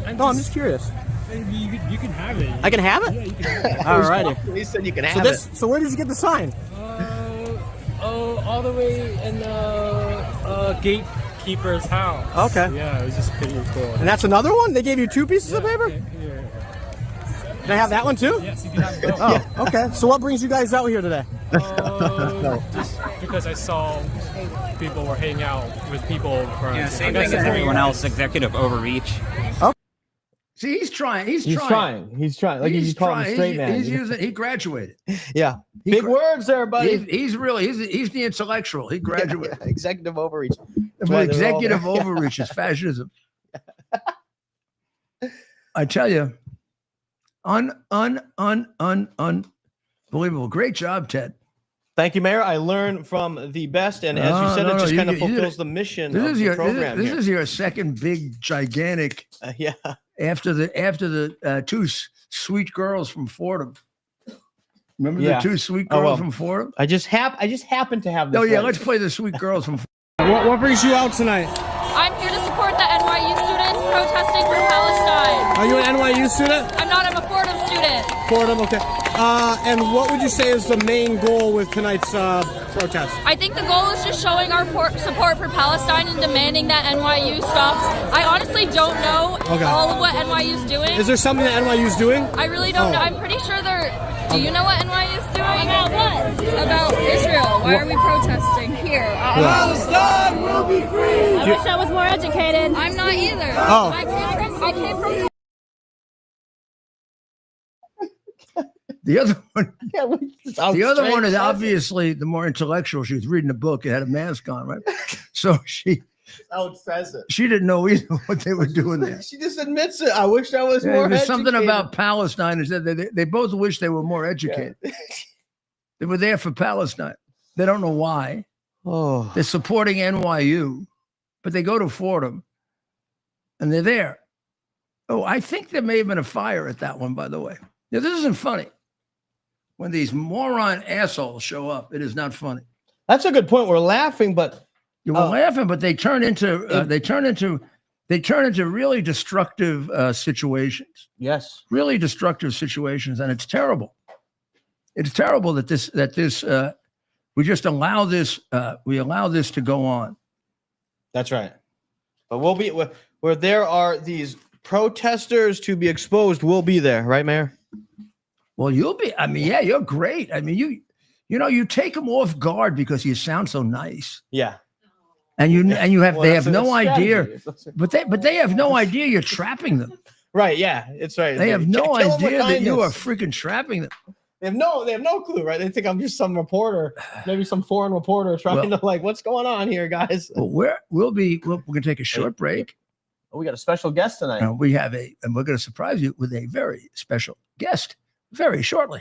S5: I'm just curious. You can have it.
S4: I can have it?
S5: Yeah, you can have it.
S4: All righty.
S2: He said you can have it.
S4: So where did you get the sign?
S5: All the way in the gate keeper's house.
S4: Okay.
S5: Yeah, it was just pretty cool.
S4: And that's another one? They gave you 2 pieces of paper?
S5: Here.
S4: They have that one too?
S5: Yes, you can have both.
S4: Oh, okay. So what brings you guys out here today?
S5: Just because I saw people were hanging out with people from.
S6: Yeah, same thing as everyone else. Executive overreach.
S1: See, he's trying.
S3: He's trying. Like he's calling him straight man.
S1: He graduated.
S3: Yeah. Big words there, buddy.
S1: He's the intellectual. He graduated.
S3: Executive overreach.
S1: But executive overreach is fascism. I tell you, unbelievable. Great job, Ted.
S3: Thank you, Mayor. I learned from the best, and as you said, it just kind of fulfills the mission of the program.
S1: This is your second big, gigantic.
S3: Yeah.
S1: After the two sweet girls from Fordham. Remember the two sweet girls from Fordham?
S3: I just happened to have this.
S1: Oh yeah,
S3: right.
S1: let's play the sweet girls from.
S4: What brings you out tonight?
S7: I'm here to support the NYU students protesting for Palestine.
S4: Are you an NYU student?
S7: I'm not, I'm a Fordham student.
S4: Fordham, okay. And what would you say is the main goal with tonight's protest?
S7: I think the goal is just showing our support for Palestine and demanding that NYU stops. I honestly don't know all of what NYU is doing.
S4: Is there something that NYU is doing?
S7: I really don't know. I'm pretty sure they're... Do you know what NYU is doing? About what? About Israel. Why are we protesting here?
S4: Palestine will be free!
S7: I wish I was more educated. I'm not either.
S4: Oh.
S7: I came from
S1: The other one.
S3: The
S1: other one is obviously the more intellectual. She was reading a book. It had a mask on, right? So she didn't know either what they were doing there.
S3: She just admits it. I wish I was more
S1: There's
S3: educated.
S1: something about Palestine. Is that they both wish they were more educated. Yeah. They were there for Palestine. They don't know why.
S3: Oh.
S1: They're supporting NYU, but they go to Fordham, and they're there. Oh, I think there may have been a fire at that one, by the way. Now, this isn't funny. When these moron assholes show up, it is not funny.
S3: That's a good point. We're laughing, but
S1: you were laughing, but they turn into really destructive situations.
S3: Yes,
S1: really destructive situations, and it's terrible. It's terrible that this we just allow this to go on.
S3: That's right. But we'll be where there are these protesters to be exposed. We'll be there, right, Mayor?
S1: Well, you'll be. I mean, yeah, you're great. I mean, you take them off guard because you sound so nice.
S3: Yeah.
S1: And they have no idea,
S3: strategy.
S1: but they have no idea you're trapping them.
S3: Right? Yeah, it's right.
S1: They have no idea that you are
S3: kindness.
S1: freaking trapping them.
S3: They have no clue, right? They think I'm just some reporter, maybe some foreign reporter trying to what's going on here, guys?
S1: Well, we're gonna take a short break.
S3: Oh, we got a special guest tonight.
S1: And we're gonna surprise you with a very special guest very shortly.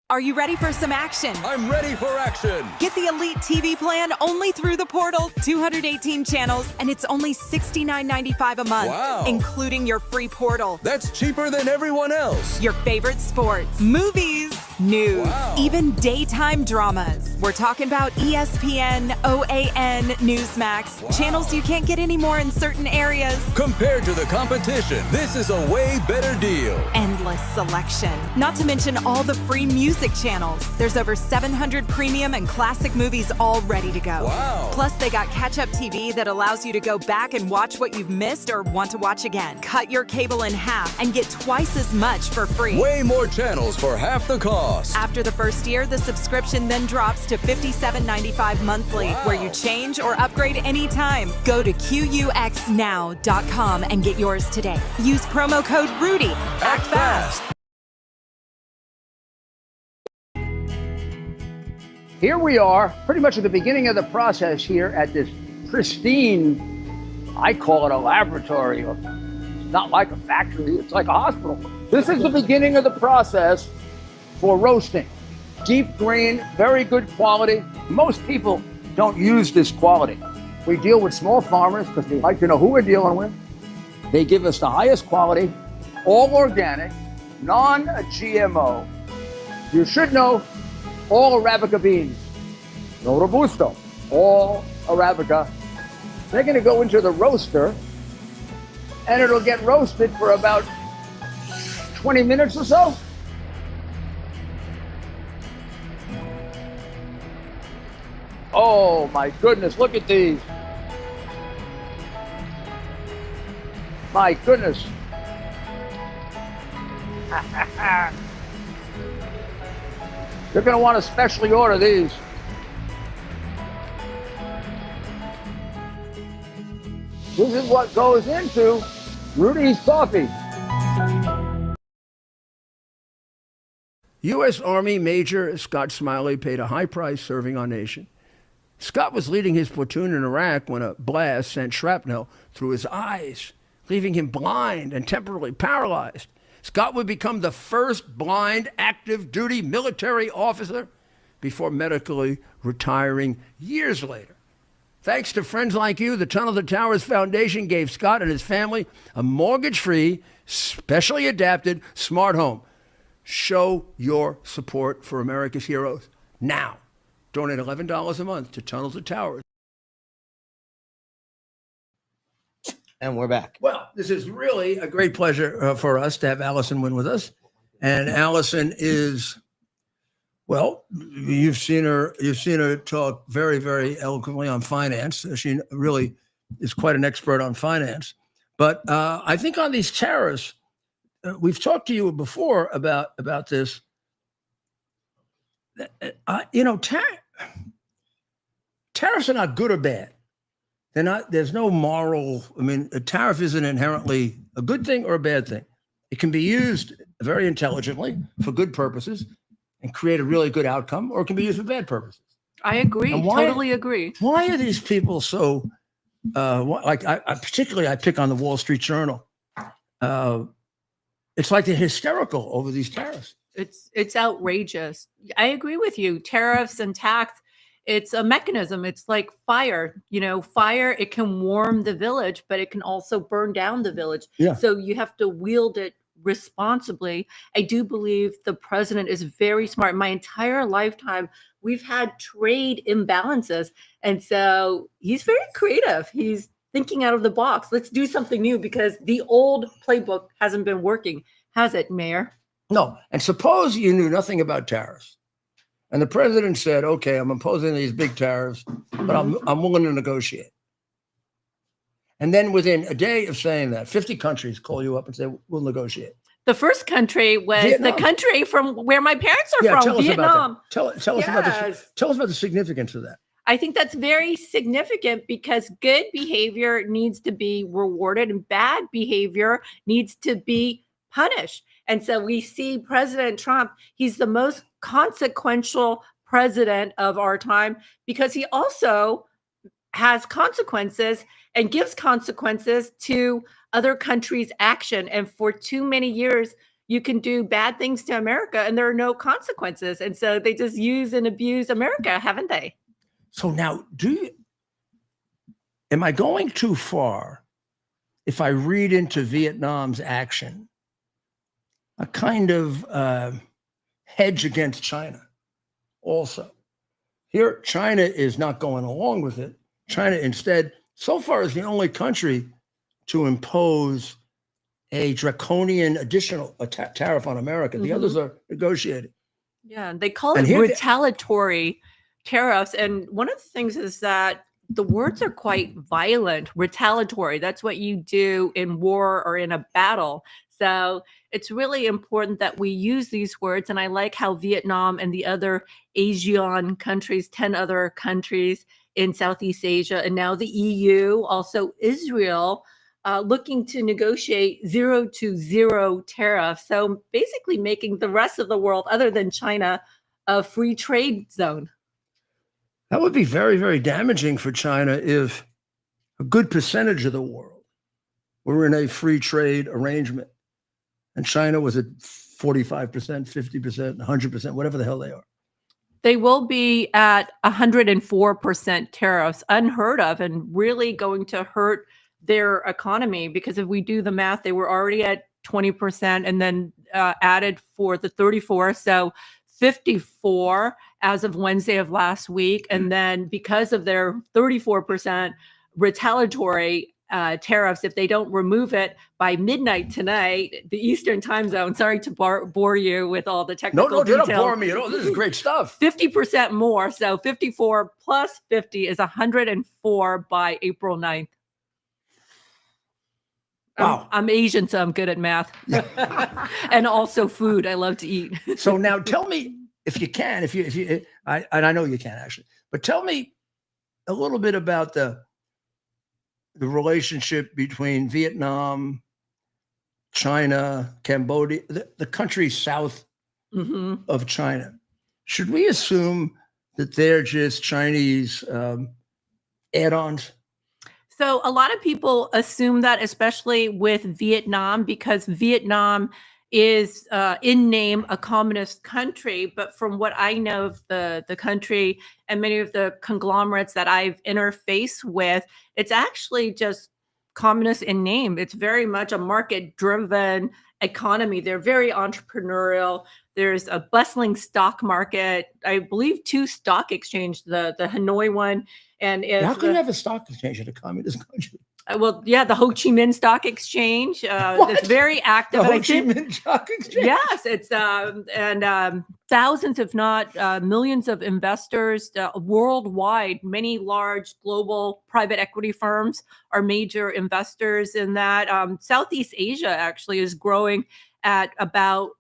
S8: Are you ready for some action?
S9: I'm ready for action.
S8: Get the Elite TV plan only through the portal. 218 channels, and it's only $69.95 a month,
S9: Wow.
S8: including your free portal.
S9: That's cheaper than everyone else.
S8: Your favorite sports, movies, news,
S9: Wow.
S8: even daytime dramas. We're talking about ESPN, OAN, Newsmax, channels you can't get anymore in certain areas.
S9: Compared to the competition, this is a way better deal.
S8: Endless selection. Not to mention all the free music channels. There's over 700 premium and classic movies all ready to go.
S9: Wow.
S8: Plus, they got catch-up TV that allows you to go back and watch what you've missed or want to watch again. Cut your cable in half and get twice as much for free.
S9: Way more channels for half the cost.
S8: After the first year, the subscription then drops to $57.95 monthly,
S9: Wow.
S8: where you change or upgrade anytime. Go to QUXNow.com and get yours today. Use promo code RUDY. Act fast.
S10: Here we are, pretty much at the beginning of the process here at this pristine, I call it a laboratory. It's not like a factory, it's like a hospital. This is the beginning of the process for roasting. Deep grain, very good quality. Most people don't use this quality. We deal with small farmers because they like to know who we're dealing with. They give us the highest quality, all organic, non-GMO. You should know all Arabica beans, no Robusto, all Arabica. They're gonna go into the roaster and it'll get roasted for about 20 minutes or so. Oh my goodness, look at these. My goodness. You're going to want to specially order these. This is what goes into Rudy's coffee.
S1: U.S. Army Major Scott Smiley paid a high price serving our nation. Scott was leading his platoon in Iraq when a blast sent shrapnel through his eyes, leaving him blind and temporarily paralyzed. Scott would become the first blind active duty military officer before medically retiring years later. Thanks to friends like you, the Tunnel to Towers Foundation gave Scott and his family a mortgage-free, specially adapted smart home. Show your support for America's heroes now. Donate $11 a month to Tunnel to Towers.
S3: And we're back.
S1: Well, this is really a great pleasure for us to have Allison Wynn with us. And Allison is, well, you've seen her talk very, very eloquently on finance. She really is quite an expert on finance. But I think on these tariffs, we've talked to you before about this. Tariffs are not good or bad. They're not. There's no moral. I mean, a tariff isn't inherently a good thing or a bad thing. It can be used very intelligently for good purposes and create a really good outcome, or it can be used for bad purposes.
S11: I agree. Totally agree.
S1: Why are these people so? Like I particularly, I pick on the Wall Street Journal. It's like they're hysterical over these tariffs.
S11: It's outrageous. I agree with you. Tariffs and tax, it's a mechanism. It's like fire. Fire, it can warm the village, but it can also burn down the village.
S1: Yeah.
S11: So you have to wield it responsibly. I do believe the president is very smart. My entire lifetime, we've had trade imbalances. And so he's very creative. He's thinking out of the box. Let's do something new because the old playbook hasn't been working. Has it, Mayor?
S1: No. And suppose you knew nothing about tariffs. And the president said, okay, I'm imposing these big tariffs, but I'm willing to negotiate. And then within a day of saying that, 50 countries call you up and say, we'll negotiate.
S11: The first country was
S1: Vietnam.
S11: the country from where my parents are from,
S1: tell us
S11: Vietnam.
S1: About that. Tell us about the significance of that.
S11: I think that's very significant because good behavior needs to be rewarded and bad behavior needs to be punished. And so we see President Trump, he's the most consequential president of our time because he also has consequences and gives consequences to other countries' action. And for too many years, you can do bad things to America and there are no consequences. And so they just use and abuse America, haven't they?
S1: So now, am I going too far if I read into Vietnam's action a kind of hedge against China also? Here, China is not going along with it. China instead, so far, is the only country to impose a draconian additional tariff on America. The others are negotiating.
S11: Yeah, they call it retaliatory tariffs. And one of the things is that the words are quite violent, retaliatory. That's what you do in war or in a battle. So it's really important that we use these words. And I like how Vietnam and the other Asian countries, 10 other countries in Southeast Asia, and now the EU, also Israel, looking to negotiate 0 tariffs. So basically making the rest of the world, other than China, a free trade zone.
S1: That would be very, very damaging for China if a good percentage of the world were in a free trade arrangement and China was at 45%, 50%, 100%, whatever the hell they are.
S11: They will be at 104% tariffs, unheard of, and really going to hurt their economy because if we do the math, they were already at 20% and then added for the 34. So 54 as of Wednesday of last week. And then because of their 34% retaliatory tariffs, if they don't remove it by midnight tonight, the Eastern time zone, sorry to bore you with all the technical details.
S1: You're not boring me at all. This is great stuff.
S11: 50% more. So 54 plus 50 is 104 by April 9th.
S1: Wow.
S11: I'm Asian, so I'm good at math. And also food. I love to eat.
S1: So now tell me, if you can, and I know you can actually, but tell me a little bit about the relationship between Vietnam, China, Cambodia, the countries south of China. Should we assume that they're just Chinese add-ons?
S11: So a lot of people assume that, especially with Vietnam, because Vietnam is in name a communist country. But from what I know of the country and many of the conglomerates that I've interfaced with, it's actually just communist in name. It's very much a market-driven economy. They're very entrepreneurial. There's a bustling stock market. I believe 2 stock exchange, the Hanoi one. And if
S1: How can you have a stock exchange in a communist country?
S11: Well, yeah, the Ho Chi Minh Stock Exchange. That's very active.
S1: The Ho
S11: and I
S1: Chi
S11: think-
S1: Minh Stock Exchange?
S11: Yes, it's and thousands, if not millions, of investors worldwide. Many large global private equity firms are major investors in that. Southeast Asia actually is growing at about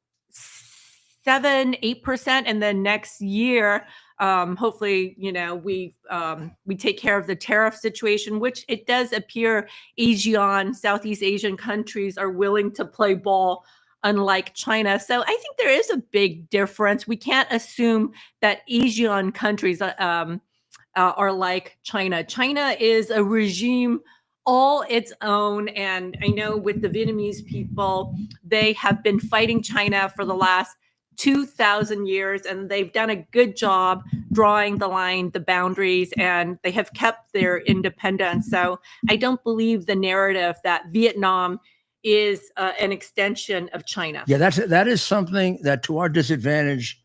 S11: 7-8%, and then next year, hopefully, we take care of the tariff situation, which it does appear ASEAN, Southeast Asian countries are willing to play ball, unlike China. So I think there is a big difference. We can't assume that ASEAN countries are like China. China is a regime all its own. And I know with the Vietnamese people, they have been fighting China for the last 2,000 years, and they've done a good job drawing the line, the boundaries, and they have kept their independence. So I don't believe the narrative that Vietnam is an extension of China.
S1: Yeah, that is something that, to our disadvantage,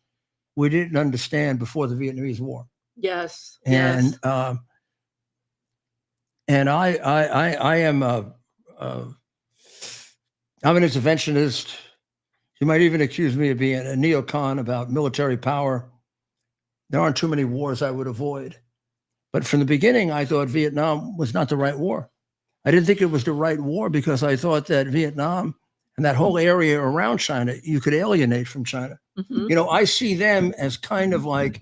S1: we didn't understand before the Vietnamese War.
S11: Yes.
S1: And
S11: yes.
S1: And I am I'm an interventionist. You might even accuse me of being a neocon about military power. There aren't too many wars I would avoid. But from the beginning, I thought Vietnam was not the right war. I didn't think it was the right war because I thought that Vietnam and that whole area around China, you could alienate from China.
S11: Mhm.
S1: I see them as kind of like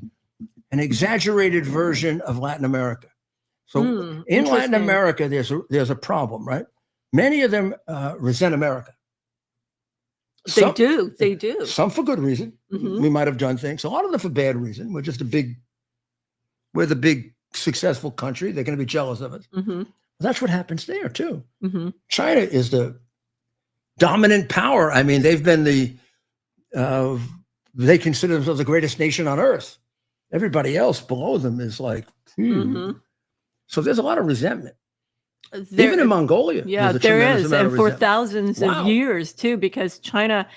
S1: an exaggerated version of Latin America. So in Latin
S11: interesting.
S1: America, there's a problem, right? Many of them resent America.
S11: They do.
S1: Some for good reason.
S11: Mhm.
S1: We might have done things. A lot of them for bad reason. We're the big successful country. They're going to be jealous of us.
S11: Mhm.
S1: That's what happens there too.
S11: Mhm.
S1: China is the dominant power. I mean, they've been they consider themselves the greatest nation on earth. Everybody else below them is like,
S11: Mhm.
S1: So there's a lot of resentment.
S11: There-
S1: Even in Mongolia.
S11: Yeah,
S1: there's a
S11: there
S1: tremendous
S11: is,
S1: amount
S11: and
S1: of
S11: for
S1: resentment.
S11: thousands
S1: Wow.
S11: of years too, because China,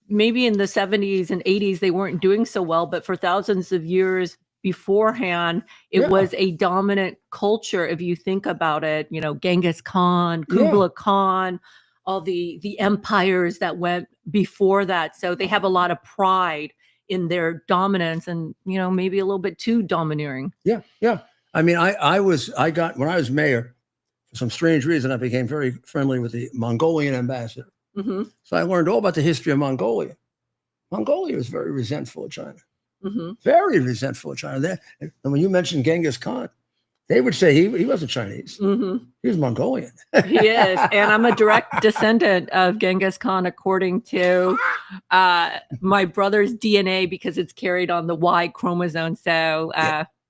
S11: maybe in the 70s and 80s they weren't doing so well, but for thousands of years beforehand, it
S1: Yeah.
S11: was a dominant culture. If you think about it, Genghis Khan, Kublai Khan, all the empires that went before that. So they have a lot of pride in their dominance, and maybe a little bit too domineering.
S1: Yeah, yeah. I mean, when I was mayor, for some strange reason, I became very friendly with the Mongolian ambassador.
S11: Hmm.
S1: So I learned all about the history of Mongolia. Mongolia is very resentful of China.
S11: Hmm.
S1: Very resentful of China. And when you mentioned Genghis Khan, they would say he wasn't Chinese.
S11: Hmm.
S1: He was Mongolian.
S11: He is, and I'm a direct descendant of Genghis Khan according to my brother's DNA, because it's carried on the Y chromosome. So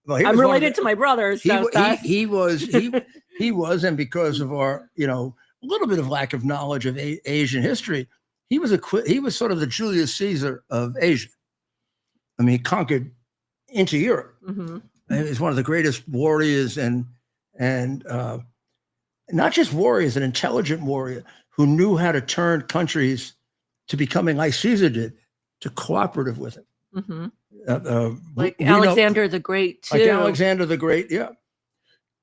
S1: Well, he
S11: I'm
S1: was one of
S11: related
S1: the-
S11: to my brothers. So
S1: he was, and because of our, a little bit of lack of knowledge of Asian history, he was sort of the Julius Caesar of Asia. I mean, he conquered into Europe.
S11: Mhm.
S1: And he's one of the greatest warriors, and not just warriors, an intelligent warrior who knew how to turn countries to becoming, like Caesar did, to cooperative with him.
S11: Mhm.
S1: Like
S11: Alexander the Great too.
S1: Like Alexander the Great, yeah.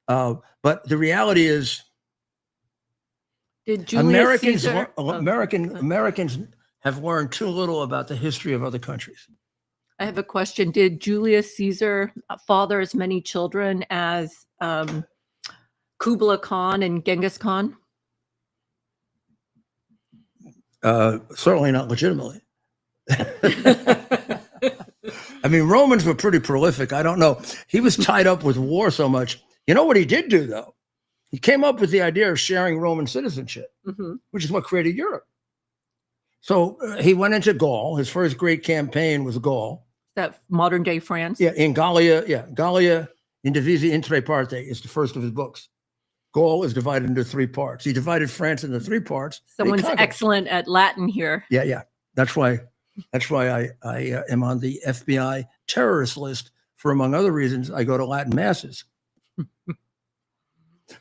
S1: But the reality is,
S11: Did Julius Caesar?
S1: Americans have learned too little about the history of other countries.
S11: I have a question. Did Julius Caesar father as many children as Kublai Khan and Genghis Khan?
S1: Certainly not legitimately. I mean, Romans were pretty prolific. I don't know. He was tied up with war so much. You know what he did do, though? He came up with the idea of sharing Roman citizenship, which is what created Europe. So he went into Gaul. His first great campaign was Gaul.
S11: That modern day France.
S1: Yeah, in Gallia. Yeah, Gallia Indivisi Inter Parte is the first of his books. Gaul is divided into 3 parts. He divided France into 3 parts.
S11: Someone's excellent at Latin here.
S1: Yeah, yeah. That's why I am on the FBI terrorist list. For, among other reasons, I go to Latin masses.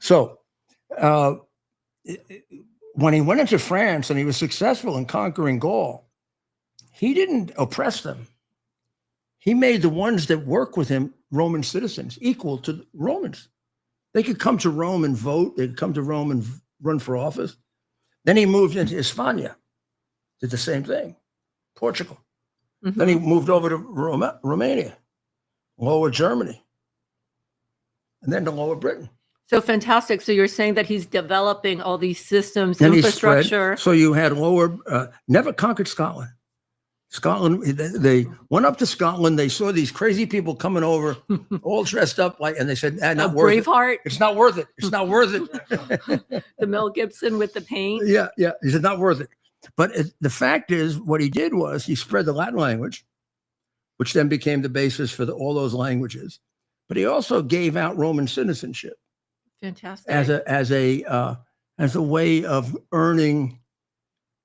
S1: So when he went into France and he was successful in conquering Gaul, he didn't oppress them. He made the ones that work with him Roman citizens, equal to Romans. They could come to Rome and vote. They could come to Rome and run for office. Then he moved into Hispania, did the same thing. Portugal. Then he moved over to Romania, Lower Germany, and then to Lower Britain.
S11: So fantastic. So you're saying that he's developing all these systems,
S1: Then
S11: infrastructure.
S1: So you had never conquered Scotland. Scotland, they went up to Scotland. They saw these crazy people coming over, all dressed up and they said, not worth it.
S11: Braveheart.
S1: It's not worth it. It's not worth it.
S11: The Mel Gibson with the paint.
S1: Yeah, yeah. He said, not worth it. But the fact is, what he did was he spread the Latin language, which then became the basis for all those languages. But he also gave out Roman citizenship.
S11: Fantastic.
S1: As a way of earning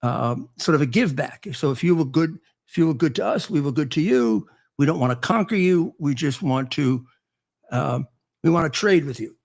S1: sort of a give back. So if you were good to us, we were good to you. We don't want to conquer you. We just want to trade with you.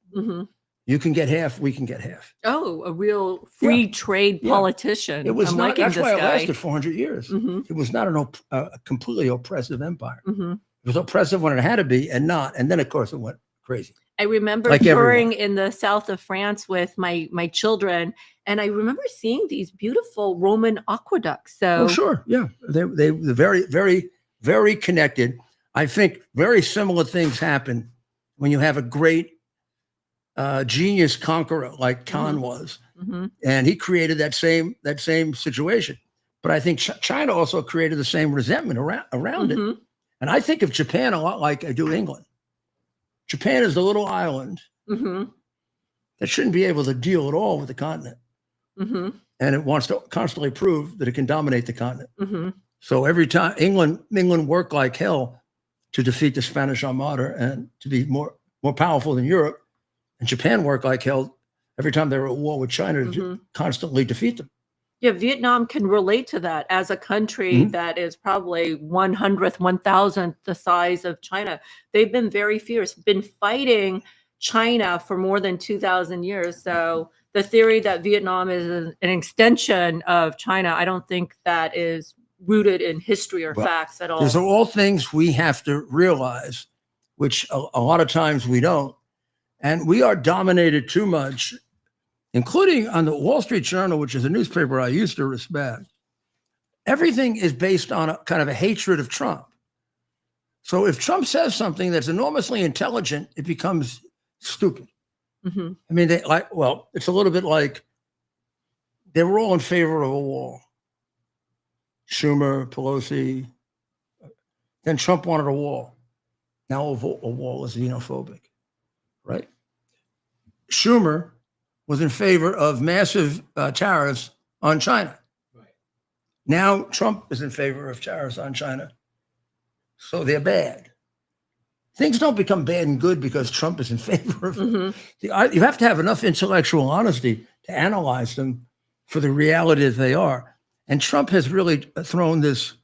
S1: You can get half, we can get half.
S11: Oh, a real free trade politician.
S1: It was
S11: I'm
S1: not.
S11: liking
S1: That's
S11: this
S1: why
S11: guy.
S1: it lasted 400 years. It was not a completely oppressive empire.
S11: Mhm.
S1: It was oppressive when it had to be, and then of course it went crazy.
S11: I remember
S1: Like
S11: touring
S1: everyone.
S11: in the south of France with my children, and I remember seeing these beautiful Roman aqueducts. So
S1: Oh, sure, yeah, they're very, very, very connected. I think very similar things happen when you have a great genius conqueror like Khan was, and he created that same situation. But I think China also created the same resentment around it. And I think of Japan a lot like I do England. Japan is the little island that shouldn't be able to deal at all with the continent. And it wants to constantly prove that it can dominate the continent. So every time England worked like hell to defeat the Spanish Armada and to be more powerful than Europe. And Japan worked like hell every time they were at war with China to constantly defeat them.
S11: yeah, Vietnam can relate to that as a country that is probably 100th, 1,000th the size of China. They've been very fierce, been fighting China for more than 2,000 years. So the theory that Vietnam is an extension of China, I don't think that is rooted in history or facts at all.
S1: These are all things we have to realize, which a lot of times we don't. And we are dominated too much, including on the Wall Street Journal, which is a newspaper I used to respect. Everything is based on a kind of a hatred of Trump. So if Trump says something that's enormously intelligent, it becomes stupid. I mean, it's a little bit like they were all in favor of a wall. Schumer, Pelosi. Then Trump wanted a wall. Now a wall is xenophobic, right? Schumer was in favor of massive tariffs on China. Now Trump is in favor of tariffs on China. So they're bad. Things don't become bad and good because Trump is in favor of them. You have to have enough intellectual honesty to analyze them for the reality that they are. And Trump has really thrown this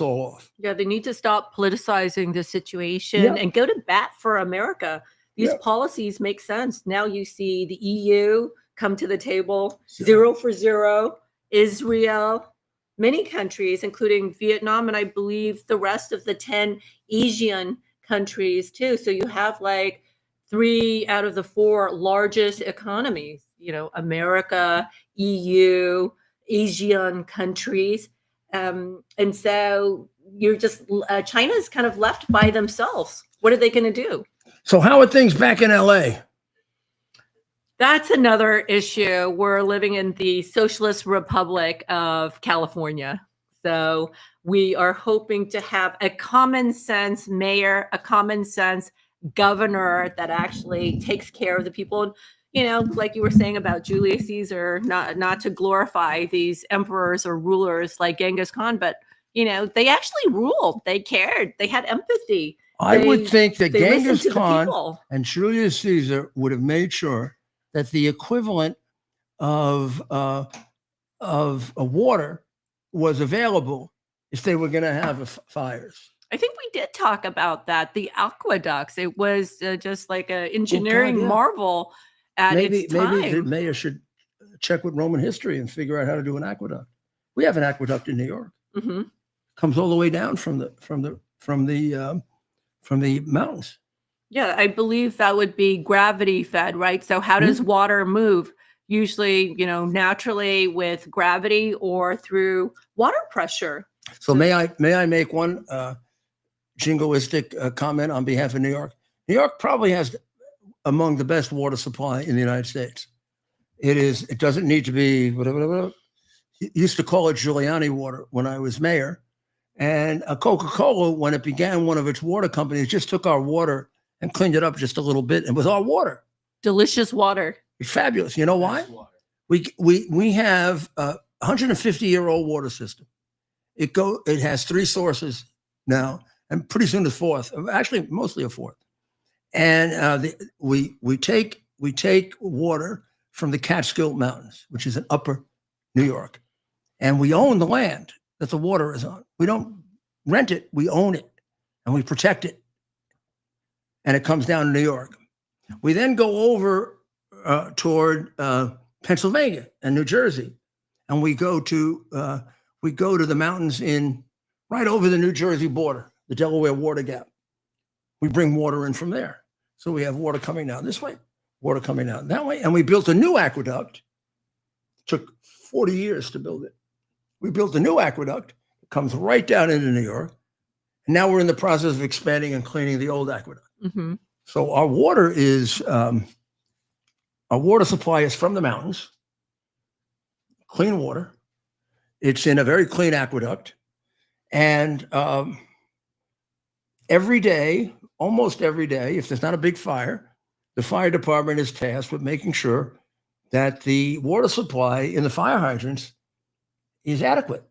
S1: all off.
S11: Yeah, they need to stop politicizing the situation and go to bat for America. These policies make sense. Now you see the EU come to the table, 0 for 0, Israel, many countries, including Vietnam, and I believe the rest of the 10 Asian countries too. So you have like 3 out of the 4 largest economies, America, EU, Asian countries. And so you're just, China's kind of left by themselves. What are they going to do?
S1: So how are things back in LA?
S11: That's another issue. We're living in the Socialist Republic of California. So we are hoping to have a common sense mayor, a common sense governor that actually takes care of the people. You know, like you were saying about Julius Caesar, not to glorify these emperors or rulers like Genghis Khan, but you know, they actually ruled. They cared. They had empathy.
S1: I would think that
S11: they listened
S1: Genghis
S11: to the
S1: Khan
S11: people.
S1: and Julius Caesar would have made sure that the equivalent of a water was available if they were going to have fires.
S11: I think we did talk about that. The aqueducts. It was just like an engineering marvel at its time.
S1: Maybe the mayor should check with Roman history and figure out how to do an aqueduct. We have an aqueduct in New York.
S11: Mm-hmm.
S1: Comes all the way down from the mountains.
S11: Yeah, I believe that would be gravity fed, right? So how does water move? Usually, you know, naturally with gravity or through water pressure.
S1: So may I make one jingoistic comment on behalf of New York? New York probably has among the best water supply in the United States. It doesn't need to be whatever. Used to call it Giuliani water when I was mayor. And Coca-Cola, when it began one of its water companies, just took our water and cleaned it up just a little bit. And with our water.
S11: Delicious water.
S1: It's fabulous. You know why? We have a 150-year-old water system. It has 3 sources now, and pretty soon a 4th. Actually, mostly a 4th. And we take water from the Catskill Mountains, which is in upper New York, and we own the land that the water is on. We don't rent it, we own it, and we protect it. And it comes down to New York. We then go over toward Pennsylvania and New Jersey, and we go to the mountains right over the New Jersey border, the Delaware Water Gap. We bring water in from there. So we have water coming down this way, water coming down that way, and we built a new aqueduct. It took 40 years to build it. We built a new aqueduct. It comes right down into New York. And now we're in the process of expanding and cleaning the old aqueduct.
S11: Mm-hmm.
S1: So our water supply is from the mountains, clean water. It's in a very clean aqueduct. And every day, almost every day, if there's not a big fire, the fire department is tasked with making sure that the water supply in the fire hydrants is adequate.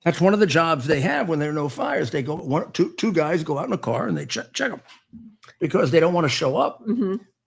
S1: That's one of the jobs they have when there are no fires. They go, two guys go out in a car and they check them because they don't want to show up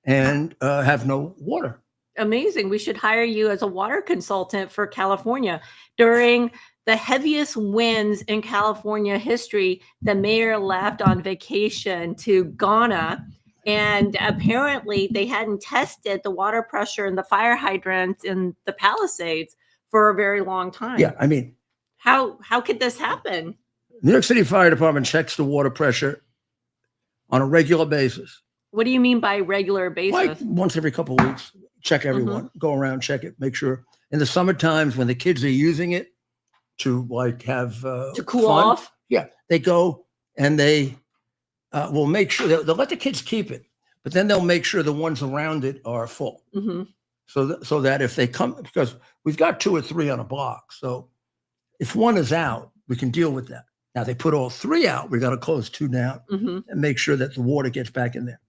S1: and have no water.
S11: Amazing. We should hire you as a water consultant for California. During the heaviest winds in California history, the mayor left on vacation to Ghana. And apparently they hadn't tested the water pressure in the fire hydrants in the Palisades for a very long time.
S1: Yeah, I mean,
S11: how could this happen?
S1: New York City Fire Department checks the water pressure on a regular basis.
S11: What do you mean by regular basis?
S1: Like once every couple of weeks, check everyone, go around, check it, make sure. In the summer times when the kids are using it to like have
S11: to cool
S1: fun,
S11: off?
S1: Yeah, they go and they will make sure they'll let the kids keep it, but then they'll make sure the ones around it are full.
S11: Mm-hmm.
S1: So that if they come, because we've got 2 or 3 on a block. So if one is out, we can deal with that. Now they put all 3 out, we got to close 2 down and make sure that the water gets back in there.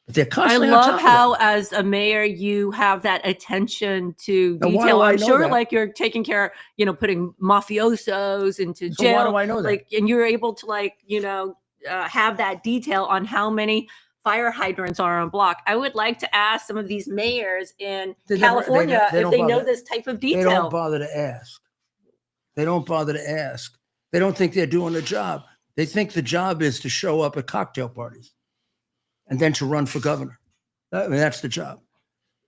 S1: But they're constantly
S11: I love how, as a mayor, you have that attention to detail. I'm sure, like you're taking care, putting mafiosos into jail.
S1: Why do I know that?
S11: Like, and you're able to, have that detail on how many fire hydrants are on a block. I would like to ask some of these mayors in California if they know this type of detail.
S1: They don't bother to ask. They don't bother to ask. They don't think they're doing the job. They think the job is to show up at cocktail parties and then to run for governor. I mean, that's the job.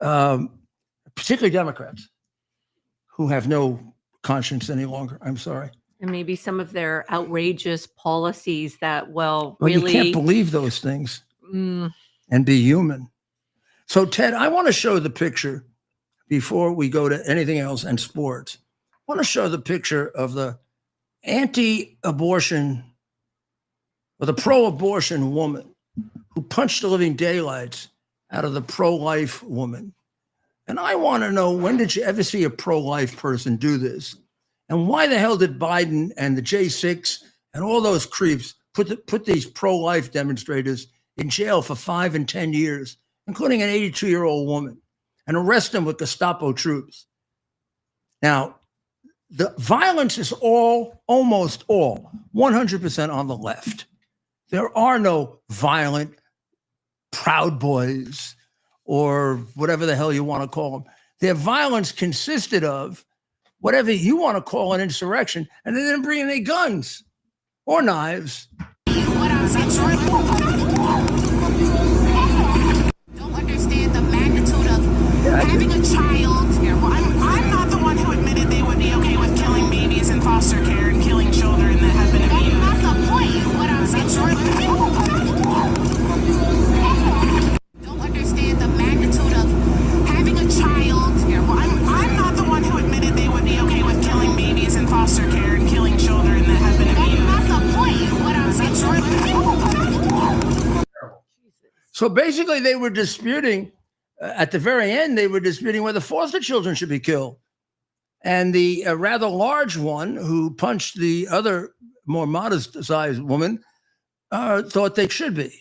S1: Particularly Democrats who have no conscience any longer. I'm sorry.
S11: And maybe some of their outrageous policies that,
S1: well,
S11: really...
S1: you can't believe those things and be human. So, Ted, I want to show the picture before we go to anything else and sports. I want to show the picture of the anti-abortion or the pro-abortion woman who punched the living daylights out of the pro-life woman And I want to know, when did you ever see a pro-life person do this? And why the hell did Biden and the J6 and all those creeps put these pro-life demonstrators in jail for 5 and 10 years, including an 82-year-old woman, and arrest them with Gestapo troops? Now, the violence is almost all, 100% on the left. There are no violent Proud Boys or whatever the hell you want to call them. Their violence consisted of whatever you want to call an insurrection, and they didn't bring any guns or knives.
S12: Don't understand the magnitude of having a child. I'm not the one who admitted they would be okay with killing babies in foster care and killing children that have been abused. That's not the point. What I'm saying. Don't understand the magnitude of having a child. I'm not the one who admitted they would be okay with killing babies in foster care and killing children that have been abused. That's not the point. What I'm saying.
S1: So basically, they were disputing, at the very end, they were disputing whether foster children should be killed. And the rather large one who punched the other more modest-sized woman thought they should be.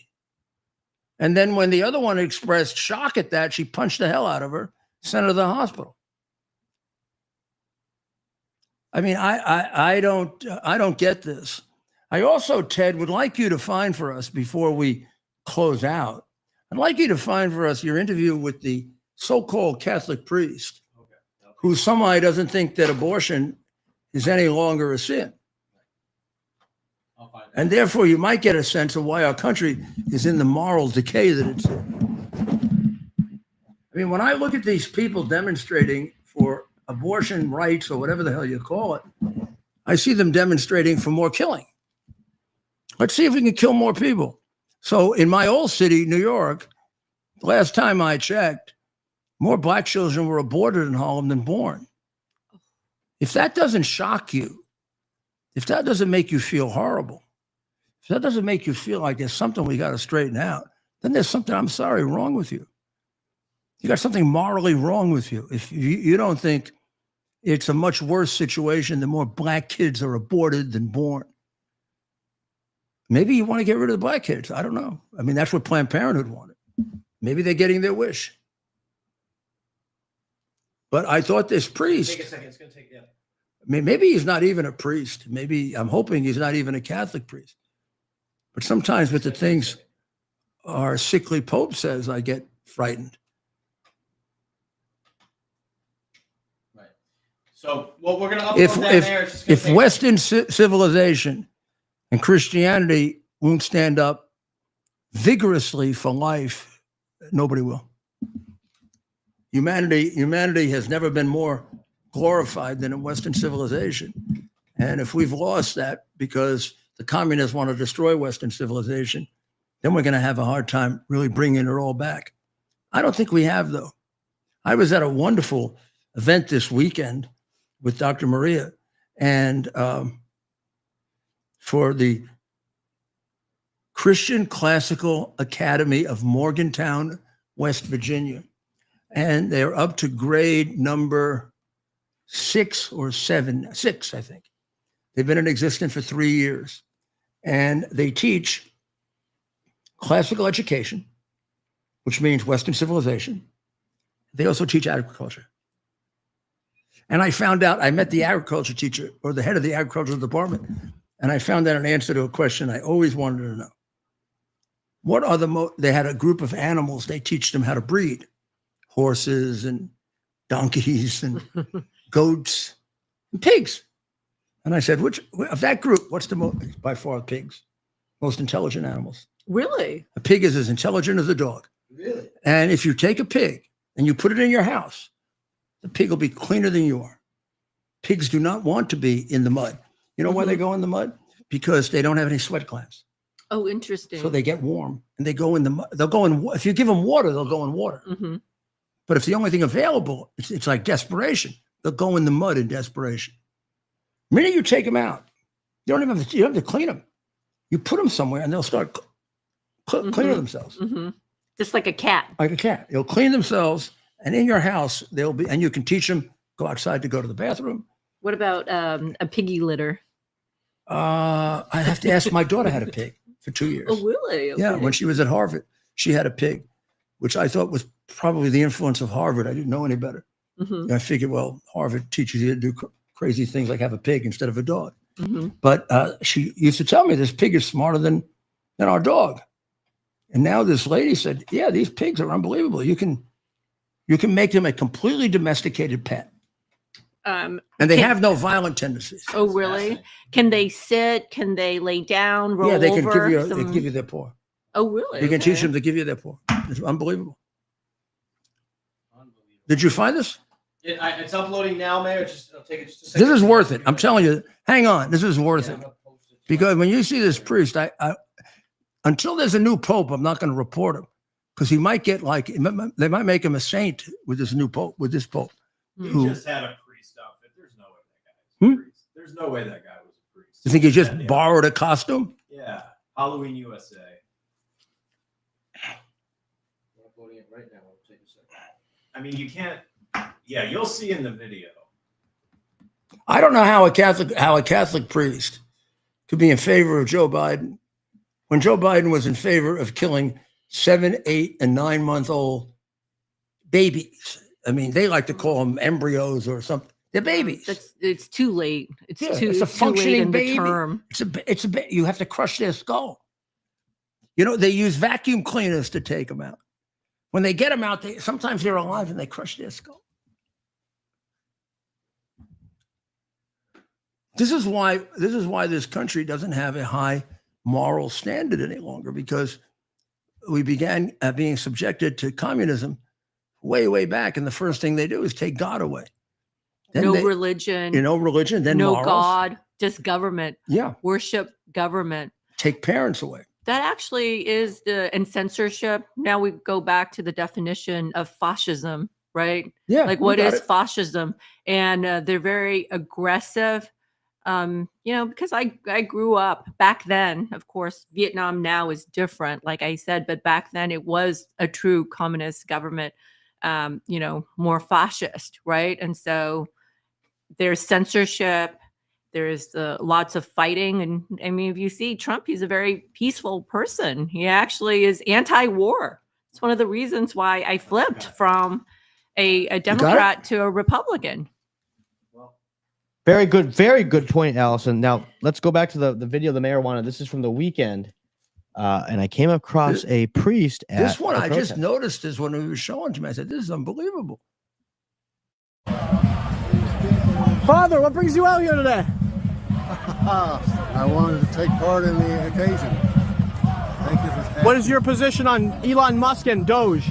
S1: And then when the other one expressed shock at that, she punched the hell out of her, sent her to the hospital. I mean, I don't get this. I also, Ted, would like you to find for us, before we close out, I'd like you to find for us your interview with the so-called Catholic priest, who somehow doesn't think that abortion is any longer a sin. And therefore, you might get a sense of why our country is in the moral decay that it's in. I mean, when I look at these people demonstrating for abortion rights, or whatever the hell you call it, I see them demonstrating for more killing. Let's see if we can kill more people. So in my old city, New York, the last time I checked, more black children were aborted in Harlem than born. If that doesn't shock you, if that doesn't make you feel horrible, if that doesn't make you feel like there's something we got to straighten out, then there's something, I'm sorry, wrong with you. You got something morally wrong with you. If you don't think it's a much worse situation, the more black kids are aborted than born. Maybe you want to get rid of the black kids. I don't know. I mean, that's what Planned Parenthood wanted. Maybe they're getting their wish. But I thought this priest,
S4: Take a second. It's going to take, yeah.
S1: I mean, maybe he's not even a priest. Maybe, I'm hoping he's not even a Catholic priest. But sometimes with the things our sickly Pope says, I get frightened.
S3: Right. So, well, we're going to upload that there.
S1: If Western civilization and Christianity won't stand up vigorously for life, nobody will. Humanity has never been more glorified than in Western civilization. And if we've lost that because the communists want to destroy Western civilization, then we're going to have a hard time really bringing it all back. I don't think we have, though. I was at a wonderful event this weekend with Dr. Maria, and for the Christian Classical Academy of Morgantown, West Virginia. And they're up to grade number 6 or 7, 6, I think. They've been in existence for 3 years. And they teach classical education, which means Western civilization. They also teach agriculture. And I found out, I met the agriculture teacher, or the head of the agricultural department, and I found out an answer to a question I always wanted to know. What are they had a group of animals, they teach them how to breed. Horses and donkeys and goats and pigs. And I said, which of that group, what's the most, by far pigs, most intelligent animals?
S11: Really?
S1: A pig is as intelligent as a dog.
S3: Really?
S1: And if you take a pig and you put it in your house, the pig will be cleaner than you are. Pigs do not want to be in the mud. You know why they go in the mud? Because they don't have any sweat glands.
S11: Oh, interesting.
S1: So they get warm and they go in the mud. They'll go in, if you give them water, they'll go in water.
S11: Mm-hmm.
S1: But if the only thing available, it's like desperation. They'll go in the mud in desperation. The minute you take them out, you don't have to clean them. You put them somewhere and they'll start cleaning themselves.
S11: Mm-hmm. Just like a cat.
S1: Like a cat. They'll clean themselves And in your house, they'll be, and you can teach them, go outside to go to the bathroom.
S11: What about a piggy litter?
S1: I have to ask my daughter had a pig for 2 years.
S11: Oh, really?
S1: Yeah,
S11: Okay.
S1: when she was at Harvard, she had a pig, which I thought was probably the influence of Harvard. I didn't know any better.
S11: Mhm.
S1: I figured, well, Harvard teaches you to do crazy things like have a pig instead of a dog.
S11: Mhm.
S1: But she used to tell me this pig is smarter than our dog. And now this lady said, yeah, these pigs are unbelievable. You can make them a completely domesticated pet. And they have no violent tendencies.
S11: Oh, really? Can they sit? Can they lay down? Roll
S1: Yeah, they can
S11: over?
S1: they give you their paw.
S11: Oh, really?
S1: You can
S11: Okay.
S1: teach them to give you their paw. It's unbelievable. Did you find this?
S3: It's uploading now, Mayor. It'll take it just a
S1: This
S3: second.
S1: is worth it. I'm telling you. Hang on. This is worth it. Because when you see this priest, I until there's a new pope, I'm not going to report him because he might get like they might make him a saint with this new pope. With this pope,
S2: He
S1: who
S2: just had a priest outfit. There's no way that guy was a priest. There's no way that guy was a priest.
S1: you think he just borrowed a costume?
S2: Yeah. Halloween USA.
S3: I'm uploading it right now. It'll take a second.
S2: I mean, you can't. Yeah, you'll see in the video.
S1: I don't know how a Catholic priest could be in favor of Joe Biden when Joe Biden was in favor of killing 7, 8, and 9-month-old babies. I mean, they like to call them embryos or something. They're babies.
S11: It's too late. It's
S1: Yeah,
S11: too.
S1: it's a
S11: too late
S1: functioning
S11: in the
S1: baby.
S11: term.
S1: It's a you have to crush their skull. You know, they use vacuum cleaners to take them out. When they get them out, sometimes they're alive and they crush their skull. This is why this country doesn't have a high moral standard any longer, because we began being subjected to communism way back, and the first thing they do is take God away. Then
S11: No religion.
S1: no religion, then
S11: no
S1: morals.
S11: God, just government.
S1: Yeah,
S11: Worship government.
S1: take parents away.
S11: That actually is and censorship. Now we go back to the definition of fascism, right?
S1: Yeah,
S11: Like
S1: we
S11: what
S1: got
S11: is
S1: it.
S11: fascism? And they're very aggressive. Because I grew up back then. Of course, Vietnam now is different, like I said, but back then it was a true communist government. More fascist, right? And so there's censorship. There's lots of fighting. And I mean, if you see Trump, he's a very peaceful person. He actually is anti-war. It's one of the reasons why I flipped from a Democrat to a Republican.
S3: Very good point, Allison. Now let's go back to the video the mayor wanted. This is from the weekend, and I came across a priest. At
S1: This one
S3: a
S1: I just
S3: protest.
S1: noticed this when he was showing to me. I said, "This is unbelievable."
S4: Father, what brings you out here today?
S13: I wanted to take part in the occasion. Thank you for.
S4: What is your position on Elon Musk and Doge?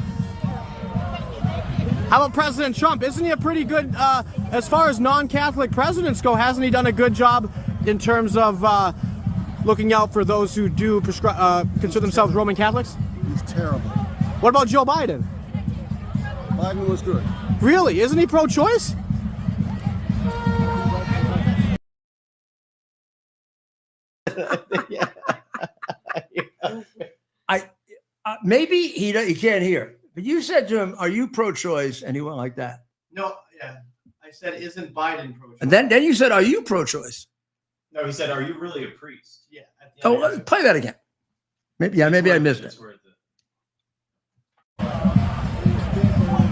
S4: How about President Trump? Isn't he a pretty good, as far as non-Catholic presidents go, hasn't he done a good job in terms of looking out for those who do consider themselves Roman Catholics?
S13: He's terrible.
S4: What about Joe Biden?
S13: Biden was good.
S4: Really? Isn't he pro-choice?
S1: Maybe he can't hear. But you said to him, "Are you pro-choice?" And he went like that.
S3: No, yeah. I said, isn't Biden pro-choice?
S1: And then you said, "Are you pro-choice?"
S2: No, he said, "Are you really a priest?"
S3: Yeah.
S1: Oh, play that again. Maybe I missed it.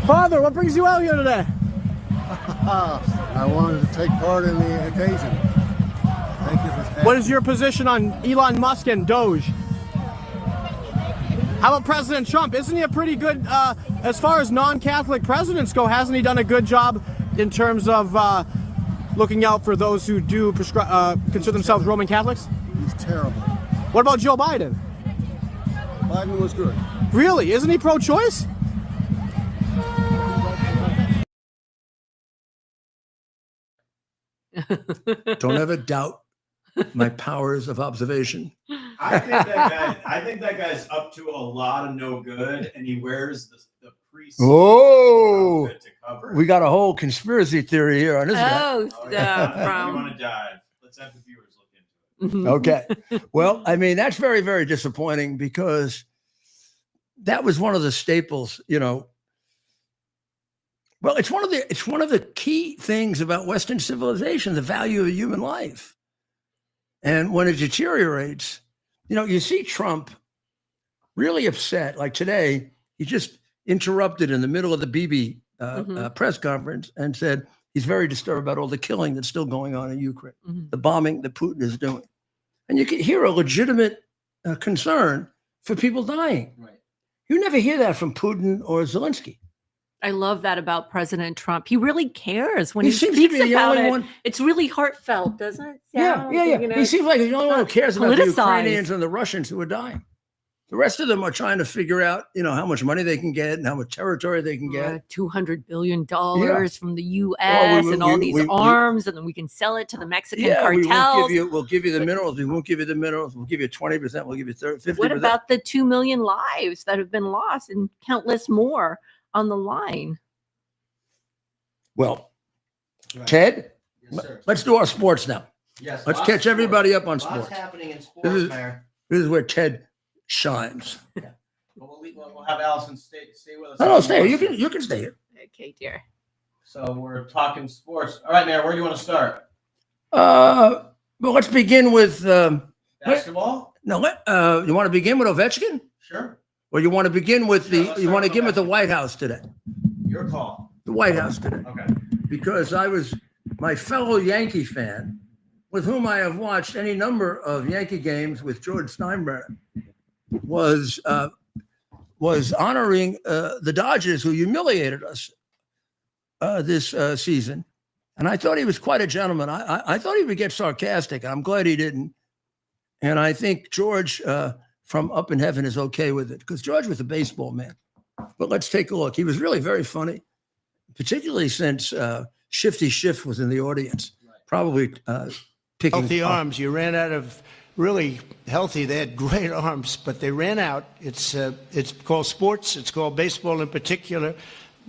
S4: Father, what brings you out here today?
S13: I wanted to take part in the occasion. Thank you for.
S4: What is your position on Elon Musk and Doge? How about President Trump? Isn't he a pretty good, as far as non-Catholic presidents go, hasn't he done a good job in terms of looking out for those who do consider themselves Roman Catholics?
S13: He's terrible.
S4: What about Joe Biden?
S13: Biden was good.
S4: Really? Isn't he pro-choice?
S1: Don't ever doubt my powers of observation.
S2: I think that guy's up to a lot of no good, and he wears the priest.
S1: Oh,
S2: outfit to cover.
S1: we got a whole conspiracy theory here on this guy.
S2: If you want to dive, let's have the viewers look into it.
S1: Okay. Well, I mean, that's very, very disappointing because that was one of the staples, Well, it's one of the key things about Western civilization, the value of human life. And when it deteriorates, you see Trump really upset. Like today, he just interrupted in the middle of the Bibi press conference and said he's very disturbed about all the killing that's still going on in Ukraine, the bombing that Putin is doing. And you can hear a legitimate concern for people dying.
S3: Right.
S1: You never hear that from Putin or Zelensky.
S11: I love that about President Trump. He really cares when
S1: He
S11: he
S1: seems to
S11: speaks
S1: be the
S11: about
S1: only
S11: it.
S1: one-
S11: It's really heartfelt, doesn't it?
S1: Yeah. He seems like he's the only one who cares about the Ukrainians and the Russians who are dying. The rest of them are trying to figure out, how much money they can get and how much territory they can get.
S11: $200 billion
S1: Yeah.
S11: from the U.S.
S1: Well,
S11: and all these arms, and then we can sell it to the Mexican cartels.
S1: We'll give you the minerals. We won't give you the minerals. We'll give you 20%. We'll give you 50%.
S11: What about the 2 million lives that have been lost and countless more on the line?
S1: Well, Ted,
S3: Yes, sir.
S1: let's do our sports now.
S3: Yes.
S1: Let's catch everybody up on
S3: Lots
S1: sports.
S3: happening in sports, Mayor.
S1: This is where Ted shines.
S3: We'll have Allison stay with us.
S1: No, stay here. You can stay here.
S11: Okay, dear.
S3: So we're talking sports. All right, Mayor, where do you want to start?
S1: Well, let's begin with
S3: Basketball?
S1: No, you want to begin with Ovechkin?
S3: Sure.
S1: Or you want to begin with
S3: let's
S1: you want to
S3: start
S1: begin
S3: with
S1: with the White House today?
S3: Your call.
S1: The White House today.
S3: Okay.
S1: Because my fellow Yankee fan, with whom I have watched any number of Yankee games with George Steinbrenner, was honoring the Dodgers, who humiliated us this season. And I thought he was quite a gentleman. I thought he would get sarcastic. I'm glad he didn't. And I think George from up in heaven is okay with it, because George was a baseball man. But let's take a look. He was really very funny, particularly since Shifty Schiff was in the audience, probably picking
S14: healthy
S1: up.
S14: arms. You ran out of really healthy. They had great arms, but they ran out. It's called sports. It's called baseball in particular,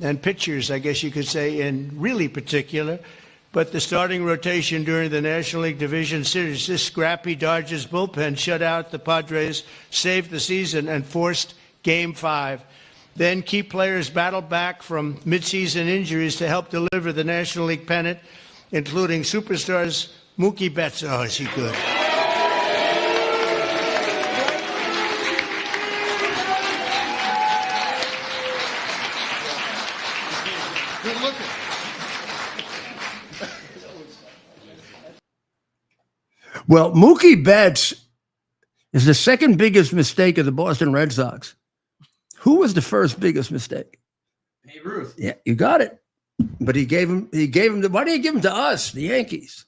S14: and pitchers, I guess you could say, in really particular. But the starting rotation during the National League Division Series, this scrappy Dodgers bullpen shut out the Padres, saved the season, and forced Game 5. Then key players battled back from midseason injuries to help deliver the National League pennant, including superstars Mookie Betts. Oh, is he good?
S13: Good looking.
S1: Well, Mookie Betts is the second biggest mistake of the Boston Red Sox. Who was the first biggest mistake?
S3: Babe Ruth.
S1: Yeah, you got it. But he gave him why did he give him to us, the Yankees?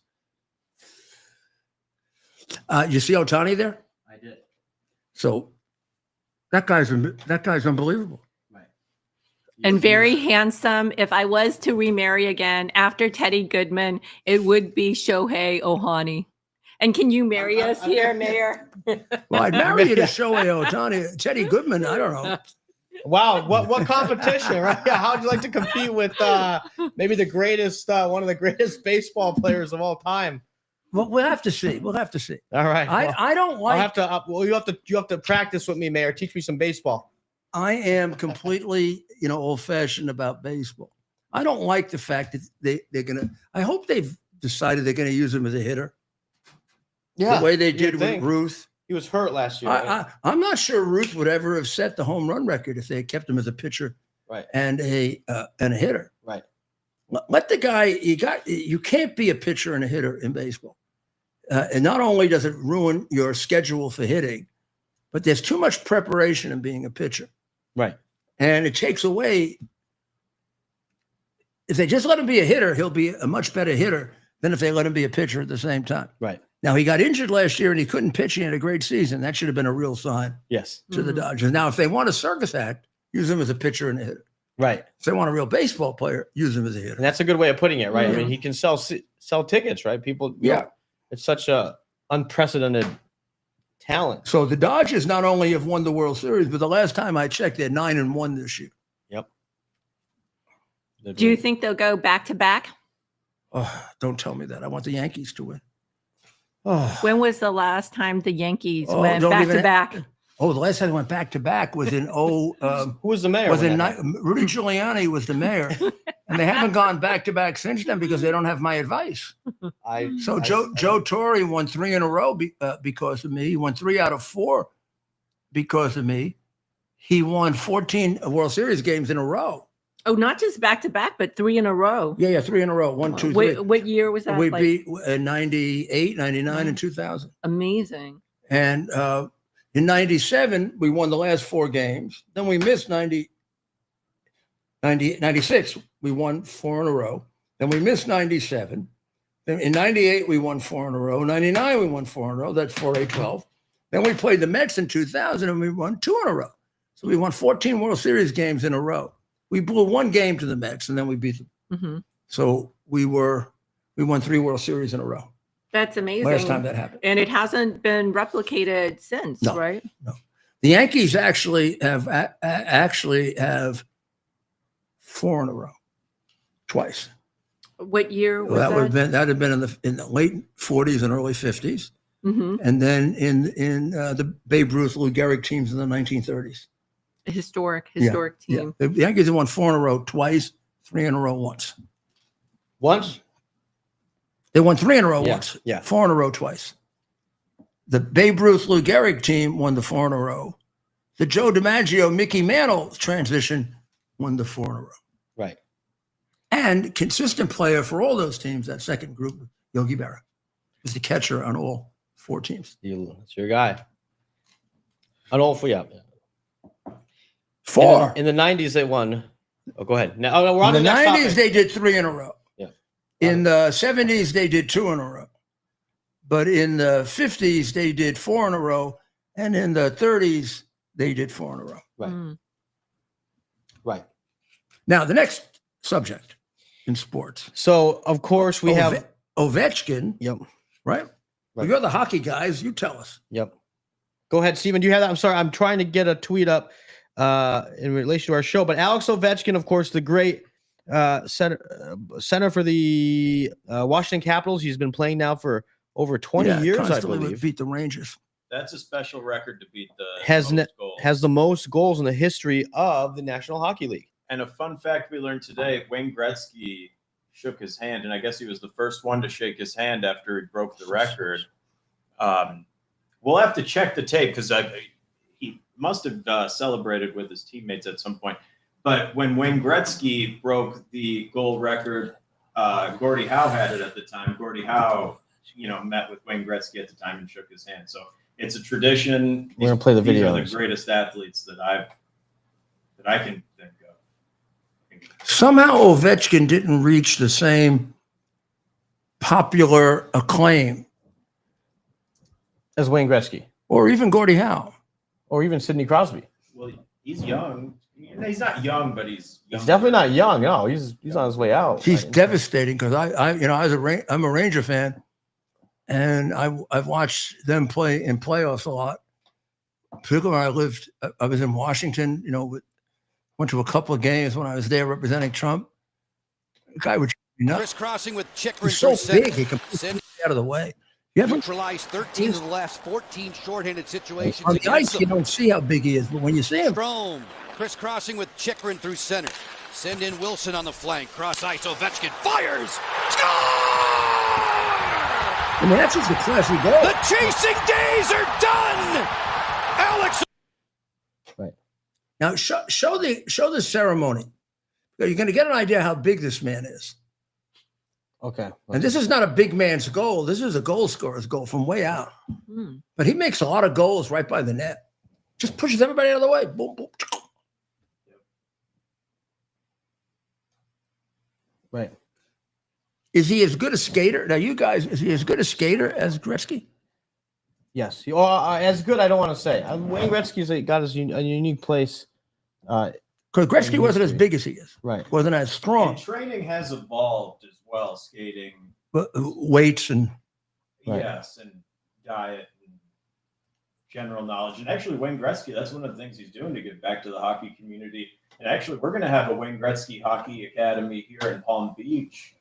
S1: You see Ohtani there?
S3: I did.
S1: So that guy's unbelievable.
S11: And very handsome. If I was to remarry again after Teddy Goodman, it would be Shohei Ohtani. And can you marry us here, Mayor?
S1: Well, I'd marry you to Shohei Ohtani. Teddy Goodman, I don't know.
S3: Wow, what competition, right? Yeah, how would you like to compete with maybe the greatest, one of the greatest baseball players of all time?
S1: Well, we'll have to see. We'll have to see.
S3: All right. Well,
S1: I don't like.
S3: I'll have to. Well, you have to practice with me, Mayor. Teach me some baseball.
S1: I am completely, old-fashioned about baseball. I don't like the fact that they're gonna. I hope they've decided they're gonna use him as a hitter.
S3: Yeah,
S1: the way they
S3: you'd
S1: did with
S3: think.
S1: Ruth.
S3: He was hurt last year. Right?
S1: I'm not sure Ruth would ever have set the home run record if they had kept him as a pitcher,
S3: right,
S1: and a hitter.
S3: Right.
S1: Let the guy. You can't be a pitcher and a hitter in baseball. And not only does it ruin your schedule for hitting, but there's too much preparation in being a pitcher.
S3: Right.
S1: And it takes away. If they just let him be a hitter, he'll be a much better hitter than if they let him be a pitcher at the same time.
S3: Right.
S1: Now, he got injured last year and he couldn't pitch. He had a great season. That should have been a real sign.
S3: Yes.
S1: To the Dodgers. Now, if they want a circus act, use him as a pitcher and a hitter.
S3: Right.
S1: If they want a real baseball player, use him as a hitter.
S3: And that's a good way of putting it, right?
S1: Yeah.
S3: I mean, he can sell tickets, right? People.
S1: Yeah.
S3: It's such a unprecedented talent.
S1: So the Dodgers not only have won the World Series, but the last time I checked, they're 9-1 this year.
S3: Yep.
S11: Do you think they'll go back to back?
S1: Oh, don't tell me that. I want the Yankees to win.
S3: Oh.
S11: When was the last time the Yankees
S1: Oh,
S11: went
S1: don't
S11: back
S1: even-
S11: to back?
S1: Oh, the last time they went back to back was in
S3: Who was the mayor?
S1: was
S3: when
S1: in
S3: that happened?
S1: Rudy Giuliani was the mayor, And they haven't gone back to back since then because they don't have my advice. Joe Torre won 3 in a row because of me. He won 3 out of 4 because of me. He won 14 World Series games in a row.
S11: Oh, not just back to back, but 3 in a row.
S1: Yeah, 3 in a row. 1, 2, 3.
S11: What year was that?
S1: We beat 98, 99, and 2000.
S11: Amazing.
S1: And in 97, we won the last 4 games. Then we missed 96. We won 4 in a row. Then we missed 97. Then in 98, we won 4 in a row. 99, we won 4 in a row. That's 4-8-12. Then we played the Mets in 2000, and we won 2 in a row. So we won 14 World Series games in a row. We blew 1 game to the Mets, and then we beat them.
S11: Mm-hmm.
S1: So we won 3 World Series in a row.
S11: That's amazing.
S1: Last time that happened.
S11: And it hasn't been replicated since, right?
S1: No. The Yankees actually have 4 in a row, twice.
S11: What year was
S1: That would have been in the late 40s and early 50s, and then in the Babe Ruth, Lou Gehrig teams in the 1930s.
S11: A historic team.
S1: Yeah. The Yankees have won 4 in a row twice, 3 in a row once. They won 3 in a row once.
S3: Yeah.
S1: 4 in a row twice. The Babe Ruth, Lou Gehrig team won the 4 in a row. The Joe DiMaggio, Mickey Mantle transition won the 4 in a row.
S3: Right.
S1: And consistent player for all those teams, that second group, Yogi Berra, was the catcher on all 4 teams.
S3: That's your guy. On all 4, yeah.
S1: 4.
S3: In the 90s, they won. Oh, go ahead. Now, we're on
S1: in the
S3: next
S1: 90s,
S3: topic.
S1: they did 3 in a row.
S3: Yeah.
S1: In the 70s, they did 2 in a row. But in the 50s, they did 4 in a row. And in the 30s, they did 4 in a row.
S3: Right. Right.
S1: Now, the next subject in sports.
S3: So, of course, we have
S1: Ovechkin.
S3: Yep.
S1: Right? Well, you're the hockey guys. You tell us.
S3: Yep. Go ahead, Steven. Do you have that? I'm sorry. I'm trying to get a tweet up in relation to our show. But Alex Ovechkin, of course, the great center for the Washington Capitals. He's been playing now for over 20 years, I believe.
S1: Beat the Rangers.
S2: That's a special record to beat the
S3: Has the most goals in the history of the National Hockey League.
S2: And a fun fact we learned today, Wayne Gretzky shook his hand, and I guess he was the first one to shake his hand after he broke the record. We'll have to check the tape because he must have celebrated with his teammates at some point. But when Wayne Gretzky broke the goal record, Gordie Howe had it at the time. Gordie Howe, met with Wayne Gretzky at the time and shook his hand. So it's a tradition.
S3: We're gonna play the video.
S2: These are the greatest athletes that I can think of.
S1: Somehow Ovechkin didn't reach the same popular acclaim
S3: as Wayne Gretzky,
S1: or even Gordie Howe,
S3: or even Sidney Crosby.
S2: Well, he's young. He's not young, but he's
S3: definitely not young. No, he's on his way out.
S1: He's devastating because I'm a Ranger fan, and I've watched them play in playoffs a lot. Particularly when I was in Washington. Went to a couple of games when I was there representing Trump. The guy would be nuts.
S15: Crisscrossing with Chikrin.
S1: He's so big, he can push out of the way. You ever
S15: neutralized 13 of the last 14 shorthanded situations.
S1: On the ice, you don't see how big he is, but when you see him,
S15: Strome crisscrossing with Chikrin through center. Send in Wilson on the flank. Cross ice. Ovechkin fires. Score!
S1: I mean, that's just a classy goal.
S15: The chasing days are done. Alex.
S1: Right. Now show the ceremony. You're going to get an idea how big this man is.
S3: Okay.
S1: And this is not a big man's goal. This is a goal scorer's goal from way out. But he makes a lot of goals right by the net. Just pushes everybody out of the way. Boom, boom.
S3: Right.
S1: Is he as good a skater? Now, you guys, is he as good a skater as Gretzky?
S3: Yes. As good, I don't want to say. Wayne Gretzky's got a unique place.
S1: Because Gretzky wasn't as big as he is.
S3: Right.
S1: Wasn't as strong.
S2: And training has evolved as well, skating.
S1: But weights and.
S2: Yes, and diet and general knowledge. And actually, Wayne Gretzky, that's one of the things he's doing to give back to the hockey community. And actually, we're going to have a Wayne Gretzky Hockey Academy here in Palm Beach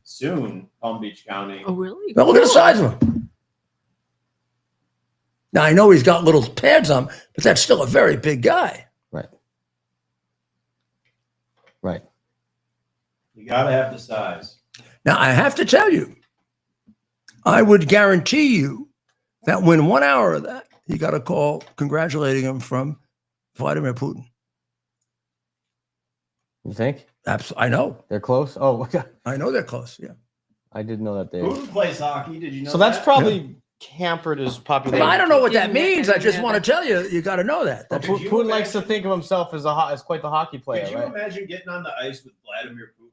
S2: soon, Palm Beach County.
S11: Oh, really?
S1: Well, look at the size of him. Now, I know he's got little pads on, but that's still a very big guy.
S3: Right. Right.
S2: You gotta have the size.
S1: Now, I have to tell you, I would guarantee you that when 1 hour of that, he got a call congratulating him from Vladimir Putin.
S3: You think?
S1: Absolutely. I know.
S3: They're close? Oh, okay.
S1: I know they're close, yeah.
S3: I didn't know that they...
S2: Putin plays hockey. Did you know
S3: So that's
S2: that?
S3: probably hampered his popularity.
S1: Well, I don't know what that means. I just want to tell you, you got to know that.
S3: Well, Putin likes to think of himself as quite the hockey player,
S2: Could you
S3: right?
S2: imagine getting on the ice with Vladimir Putin?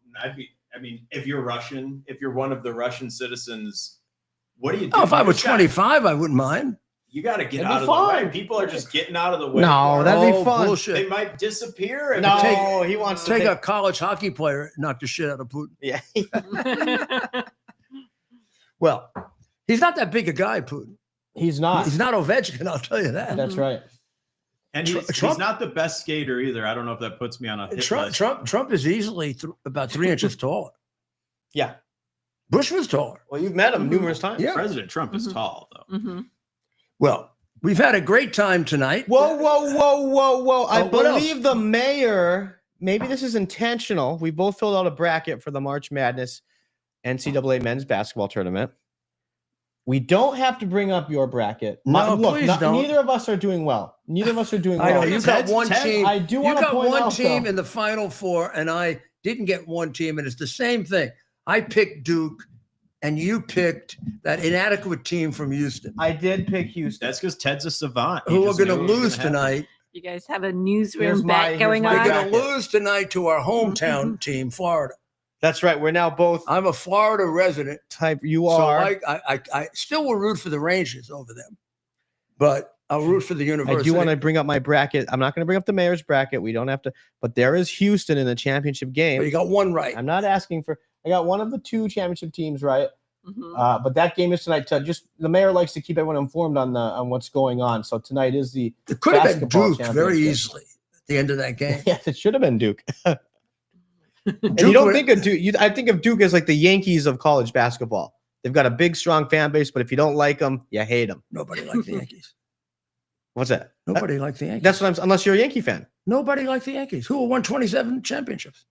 S2: I mean, if you're Russian, if you're one of the Russian citizens, what do you do?
S1: Oh, if I was 25, I wouldn't mind.
S2: You got to get
S3: That'd
S2: out
S3: be
S2: of the
S3: fun.
S2: way. People are just getting out of the way.
S3: No, that'd be fun.
S1: Bullshit.
S2: They might disappear. If
S3: No, he wants to
S1: Take a college hockey player, knock the shit out of Putin.
S3: Yeah.
S1: Well, he's not that big a guy, Putin.
S3: He's not.
S1: He's not Ovechkin, I'll tell you that.
S3: That's right.
S2: And he's not the best skater either. I don't know if that puts me on a hit list.
S1: Trump is easily about 3 inches taller.
S3: Yeah.
S1: Bush was taller.
S3: Well, you've met him numerous times.
S1: Yeah.
S2: President Trump is tall, though.
S1: Well, we've had a great time tonight.
S3: Whoa. I
S1: what else?
S3: believe the mayor, maybe this is intentional. We both filled out a bracket for the March Madness NCAA men's basketball tournament. We don't have to bring up your bracket.
S1: No, please don't.
S3: Neither of us are doing well. Neither of us are doing well.
S1: I know you got one team.
S3: I do want to point out,
S1: you got one team
S3: though,
S1: in the Final Four, and I didn't get one team, and it's the same thing. I picked Duke, and you picked that inadequate team from Houston.
S3: I did pick Houston.
S2: That's because Ted's a savant.
S1: Who are going to lose tonight?
S11: You guys have a
S3: Here's
S11: newsroom
S3: my-
S11: bet going
S3: here's my
S11: on.
S1: We're going to lose tonight to our hometown team, Florida.
S3: That's right. We're now both
S1: I'm a Florida resident.
S3: type. You
S1: So
S3: are.
S1: I still will root for the Rangers over them, but I'll root for the University.
S3: I do want to bring up my bracket. I'm not going to bring up the mayor's bracket. We don't have to, but there is Houston in the championship game.
S1: But you got one right.
S3: I'm not asking for. I got one of the two championship teams right,
S11: Mhm.
S3: but that game is tonight. Just the mayor likes to keep everyone informed on what's going on. So tonight is the
S1: It could have been
S3: basketball
S1: Duke very
S3: championship.
S1: easily at the end of that game.
S3: Yes, it should have been Duke. And
S1: Duke
S3: you don't
S1: would-
S3: think of Duke. I think of Duke as like the Yankees of college basketball. They've got a big, strong fan base, but if you don't like them, you hate them.
S1: Nobody liked the Yankees.
S3: What's that?
S1: Nobody liked the Yankees.
S3: That's what I'm. Unless you're a Yankee fan.
S1: Nobody liked the Yankees. Who won 27 championships?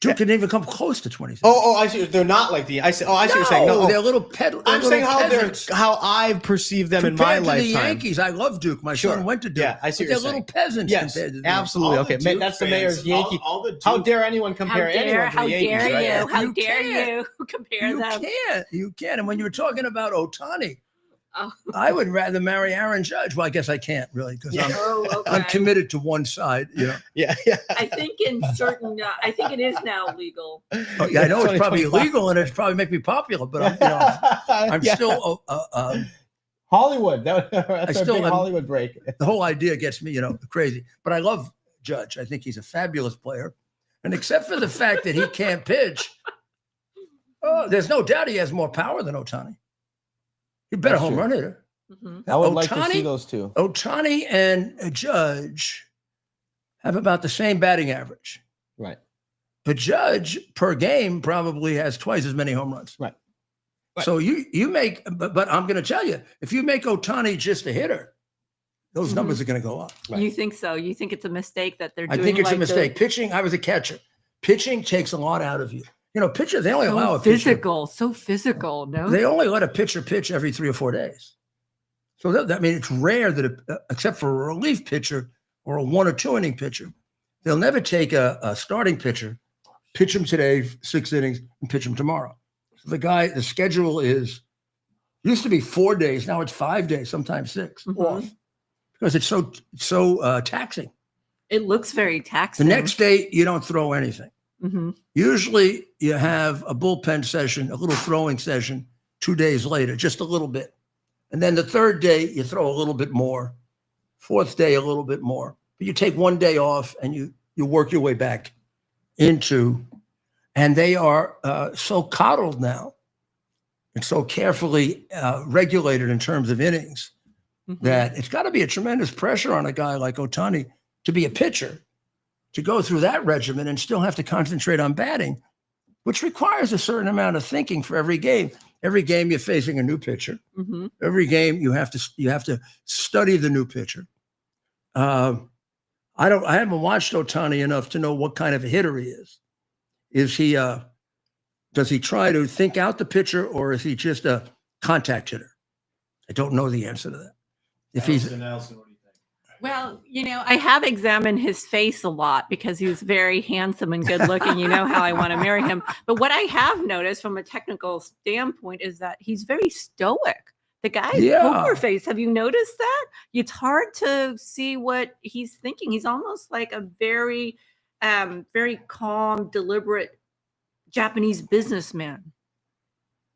S1: Duke didn't even come close to 27.
S3: Oh, I see. They're not like the. I see. Oh, I see what you're saying. No,
S1: they're little peddlers.
S3: I'm saying how I perceive them in my
S1: Compared to the
S3: lifetime.
S1: Yankees, I love Duke. My
S3: Sure.
S1: son went to Duke.
S3: Yeah, I see
S1: But
S3: what
S1: they're
S3: you're
S1: little peasants
S3: Yes,
S1: compared to the
S3: absolutely.
S2: All the
S3: Okay,
S2: Duke
S3: that's the
S2: fans-
S3: mayor's Yankee.
S2: all the
S3: How
S2: Duke-
S3: dare anyone compare anyone to
S11: How
S3: the Yankees?
S11: dare
S3: right?
S11: you? How
S1: You
S11: dare
S1: can't.
S11: you compare
S1: You
S11: them?
S1: can't. You can't. And when you were talking about Otani,
S11: Oh.
S1: I would rather marry Aaron Judge. Well, I guess I can't really because
S11: Oh, okay.
S1: I'm committed to one side. You know.
S3: Yeah.
S11: I think in certain, I think it is now legal.
S1: Oh, yeah, I know it's probably
S3: 2025.
S1: illegal and it's probably make me popular, but I'm
S3: Yeah.
S1: still.
S3: Hollywood. That's our
S1: still
S3: big
S1: am-
S3: Hollywood break.
S1: The whole idea gets me, crazy. But I love Judge. I think he's a fabulous player, and except for the fact that he can't pitch, there's no doubt he has more power than Otani. He's a better
S3: That's
S1: home
S3: true.
S1: run hitter.
S11: Mhm.
S3: I would like to see those two.
S1: Otani and Judge have about the same batting average.
S3: Right.
S1: But Judge per game probably has twice as many home runs.
S3: Right.
S1: So you make, but I'm going to tell you, if you make Otani just a hitter, those numbers are going to go up.
S11: You think so? You think it's a mistake that they're
S1: I
S11: doing?
S1: think it's a
S11: like
S1: mistake. Pitching, I was a catcher. Pitching takes a lot out of you. Pitchers, they only allow
S11: So
S1: a pitcher.
S11: so physical. No,
S1: They only let a pitcher pitch every 3 or 4 days. So that means it's rare that, except for a relief pitcher or a 1 or 2 inning pitcher, they'll never take a starting pitcher, pitch him today 6 innings, and pitch him tomorrow. So the schedule used to be 4 days, now it's 5 days, sometimes 6 off, because it's so taxing.
S11: it looks very
S1: The
S11: taxing.
S1: next day you don't throw anything.
S11: Mhm.
S1: Usually you have a bullpen session, a little throwing session 2 days later, just a little bit. And then the third day you throw a little bit more, fourth day a little bit more. But you take 1 day off and you work your way back into, and they are so coddled now and so carefully regulated in terms of innings that it's got to be a tremendous pressure on a guy like Otani to be a pitcher, to go through that regimen and still have to concentrate on batting, which requires a certain amount of thinking for every game. Every game you're facing a new pitcher.
S11: Mm-hmm.
S1: Every game you have to study the new pitcher. I haven't watched Otani enough to know what kind of a hitter he is. Is he does he try to think out the pitcher, or is he just a contact hitter? I don't know the answer to that. If he's
S2: Nelson, what do you think?
S11: Well, I have examined his face a lot because he's very handsome and good looking. You know how I want to marry him. But what I have noticed from a technical standpoint is that he's very stoic. The guy's poker face. Have you noticed that? It's hard to see what he's thinking. He's almost like a very, very calm, deliberate Japanese businessman.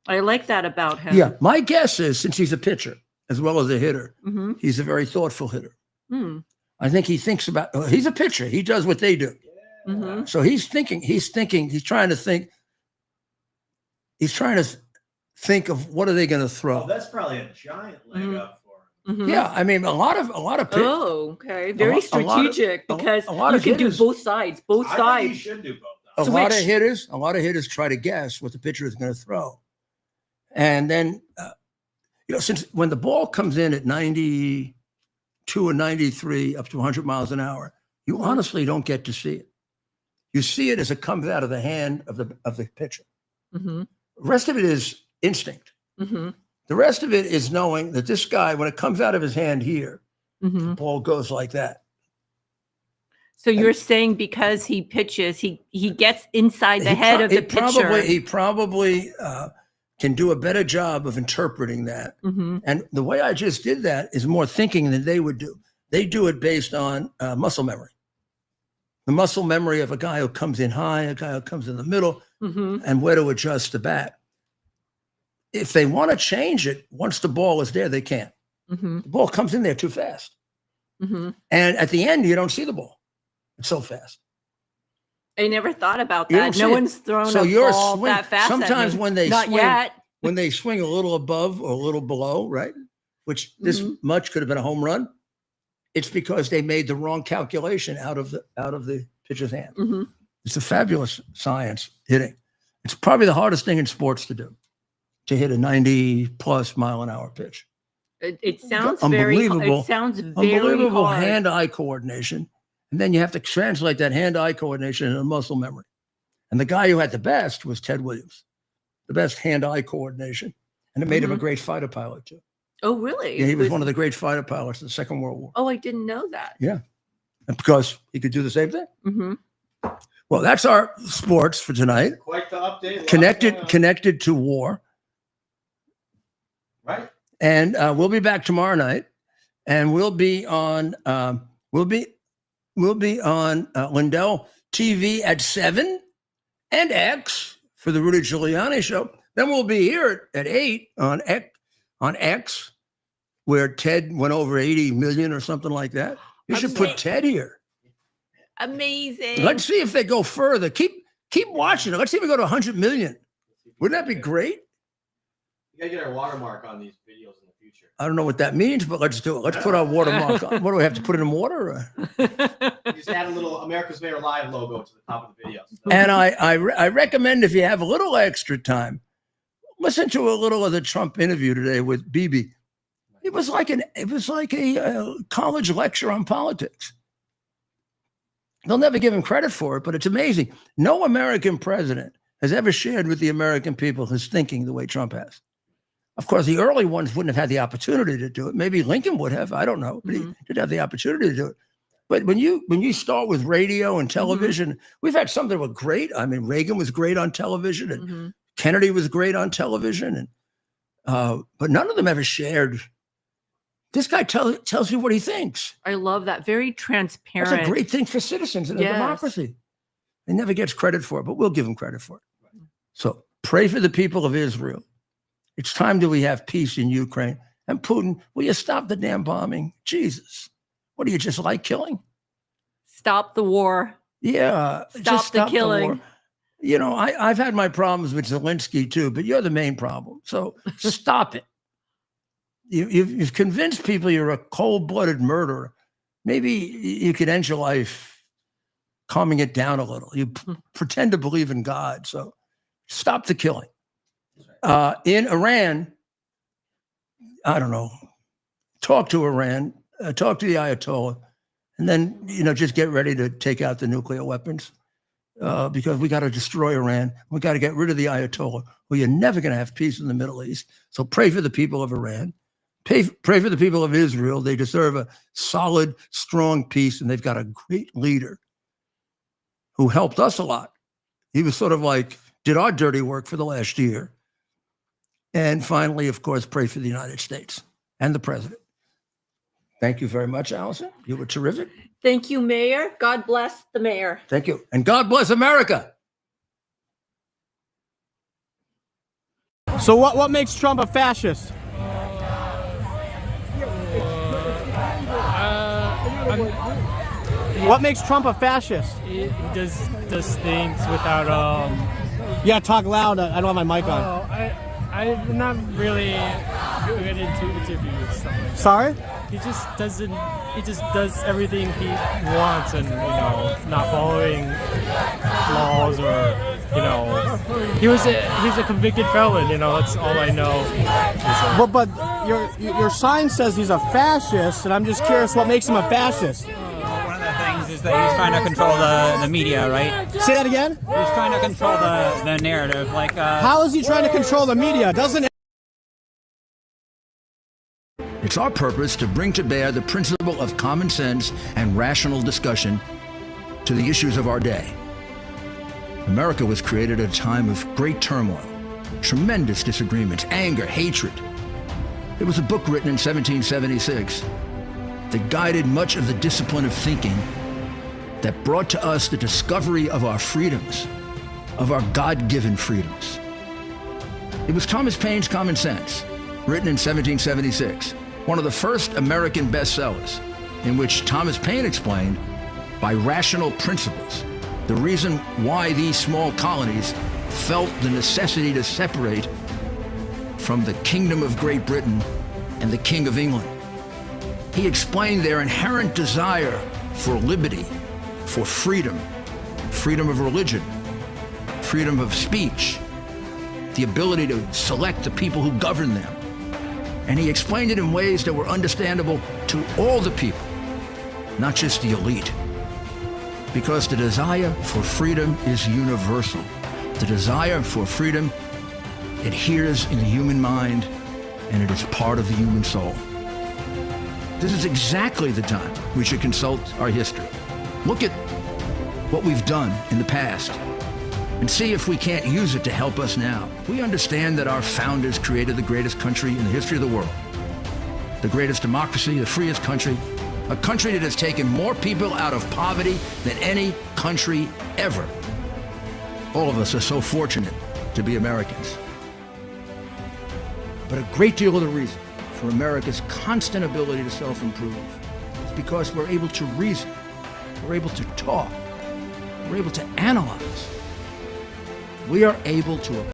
S11: I like that about him.
S1: Yeah, my guess is, since he's a pitcher as well as a hitter,
S11: Mm-hmm.
S1: he's a very thoughtful hitter.
S11: Mm.
S1: I think he thinks about. He's a pitcher. He does what they do.
S11: Mm-hmm.
S1: So he's thinking. He's trying to think. He's trying to think of what are they going to throw.
S2: Oh, that's probably a giant leg up for him.
S11: Mm-hmm.
S1: Yeah, I mean a lot of
S11: Oh, okay. Very strategic because
S1: a lot
S11: you
S1: of
S11: can do
S1: hitters-
S11: both sides. Both
S2: I think
S11: sides.
S2: he should do both.
S1: A lot of
S11: Switch.
S1: hitters try to guess what the pitcher is going to throw, and then since when the ball comes in at 92 and 93 up to 100 miles an hour, you honestly don't get to see it. You see it as it comes out of the hand of the pitcher.
S11: Mm-hmm.
S1: The rest of it is instinct.
S11: Mm-hmm.
S1: The rest of it is knowing that this guy, when it comes out of his hand here,
S11: Mm-hmm.
S1: the ball goes like that.
S11: So you're saying because he pitches, he gets inside the head of the pitcher.
S1: He probably can do a better job of interpreting that.
S11: Mm-hmm.
S1: And the way I just did that is more thinking than they would do. They do it based on muscle memory. The muscle memory of a guy who comes in high, a guy who comes in the middle,
S11: Mm-hmm.
S1: and where to adjust the bat. If they want to change it, once the ball is there, they can't.
S11: Mm-hmm.
S1: The ball comes in there too fast.
S11: Mm-hmm.
S1: And at the end, you don't see the ball. It's so fast.
S11: I never thought about
S1: You
S11: that.
S1: don't see
S11: No
S1: it.
S11: one's thrown
S1: So
S11: a
S1: your
S11: ball
S1: swing-
S11: that fast.
S1: sometimes
S11: at me.
S1: when they
S11: Not
S1: swing-
S11: yet.
S1: When they swing a little above or a little below, right? Which this
S11: Mhm.
S1: much could have been a home run. It's because they made the wrong calculation out of the pitcher's hand.
S11: Mm-hmm.
S1: It's a fabulous science, hitting. It's probably the hardest thing in sports to do, to hit a 90+ mile an hour pitch.
S11: It sounds very.
S1: Unbelievable.
S11: It sounds very
S1: Unbelievable
S11: hard.
S1: hand-eye coordination. And then you have to translate that hand-eye coordination into muscle memory. And the guy who had the best was Ted Williams, the best hand-eye coordination. And it made him a
S11: Mhm.
S1: great fighter pilot, too.
S11: Oh, really?
S1: Yeah, he was one of the great fighter pilots in the Second World War.
S11: Oh, I didn't know that.
S1: Yeah. And because he could do the same thing.
S11: Mm-hmm.
S1: Well, that's our sports for tonight.
S2: Quite the update. Lots
S1: Connected
S2: going on.
S1: connected to war.
S2: Right.
S1: And we'll be back tomorrow night. And we'll be on Lindell TV at 7 and X for the Rudy Giuliani show. Then we'll be here at 8 on X, where Ted went over 80 million or something like that. You should put Ted here.
S11: Amazing.
S1: Let's see if they go further. Keep watching it. Let's see if we go to 100 million. Wouldn't that be great?
S2: You gotta get our watermark on these videos in the future.
S1: I don't know what that means, but let's do it. Let's put our watermark on. What do we have to put it in water? Or?
S2: You just add a little America's Mayor Live logo to the top of the videos.
S1: And I recommend, if you have a little extra time, listen to a little of the Trump interview today with Bibi. It was like a college lecture on politics. They'll never give him credit for it, but it's amazing. No American president has ever shared with the American people his thinking the way Trump has. Of course, the early ones wouldn't have had the opportunity to do it. Maybe Lincoln would have. I don't know, but he did have the opportunity to do it. But when you start with radio and television, we've had some that were great. I mean, Reagan was great on television, and Kennedy was great on television, and but none of them ever shared. This guy tells you what he thinks.
S11: I love that. Very transparent.
S1: That's a great thing for citizens in a democracy. He never gets credit for it, but we'll give him credit for it. So pray for the people of Israel. It's time that we have peace in Ukraine. And Putin, will you stop the damn bombing? Jesus. What do you just like killing?
S11: Stop the war.
S1: Yeah.
S11: Stop the killing.
S1: war. You know, I've had my problems with Zelensky too, but you're the main problem. So stop it. You've convinced people you're a cold-blooded murderer. Maybe you could end your life calming it down a little. You pretend to believe in God. So stop the killing. In Iran, I don't know, talk to Iran, talk to the Ayatollah, and then, just get ready to take out the nuclear weapons. because we got to destroy Iran. We got to get rid of the Ayatollah, or you're never going to have peace in the Middle East. So pray for the people of Iran. Pray for the people of Israel. They deserve a solid, strong peace, and they've got a great leader who helped us a lot. He was sort of like, did our dirty work for the last year. And finally, of course, pray for the United States and the president. Thank you very much, Allison. You were terrific.
S11: Thank you, Mayor. God bless the mayor.
S1: Thank you. And God bless America.
S4: So what makes Trump a fascist? What makes Trump a fascist?
S5: He does things without
S4: You gotta talk loud. I don't have my mic on.
S5: I'm not really good into interviews stuff like that.
S4: Sorry?
S5: He just does everything he wants, and not following laws, or he's a convicted felon. That's all I know.
S4: But your sign says he's a fascist, and I'm just curious what makes him a fascist.
S6: One of the things is that he's trying to control the media, right?
S4: Say that again?
S6: He's trying to control the narrative.
S4: How is he trying to control the media?
S1: It's our purpose to bring to bear the principle of common sense and rational discussion to the issues of our day. America was created at a time of great turmoil, tremendous disagreements, anger, hatred. There was a book written in 1776 that guided much of the discipline of thinking that brought to us the discovery of our freedoms, of our God-given freedoms. It was Thomas Paine's Common Sense, written in 1776, one of the first American bestsellers, in which Thomas Paine explained, by rational principles, the reason why these small colonies felt the necessity to separate from the Kingdom of Great Britain and the King of England. He explained their inherent desire for liberty, for freedom, freedom of religion, freedom of speech, the ability to select the people who govern them. And he explained it in ways that were understandable to all the people, not just the elite. Because the desire for freedom is universal. The desire for freedom adheres in the human mind, and it is part of the human soul. This is exactly the time we should consult our history. Look at what we've done in the past and see if we can't use it to help us now. We understand that our founders created the greatest country in the history of the world, the greatest democracy, the freest country, a country that has taken more people out of poverty than any country ever. All of us are so fortunate to be Americans. But a great deal of the reason for America's constant ability to self-improve is because we're able to reason, we're able to talk, we're able to analyze. We are able to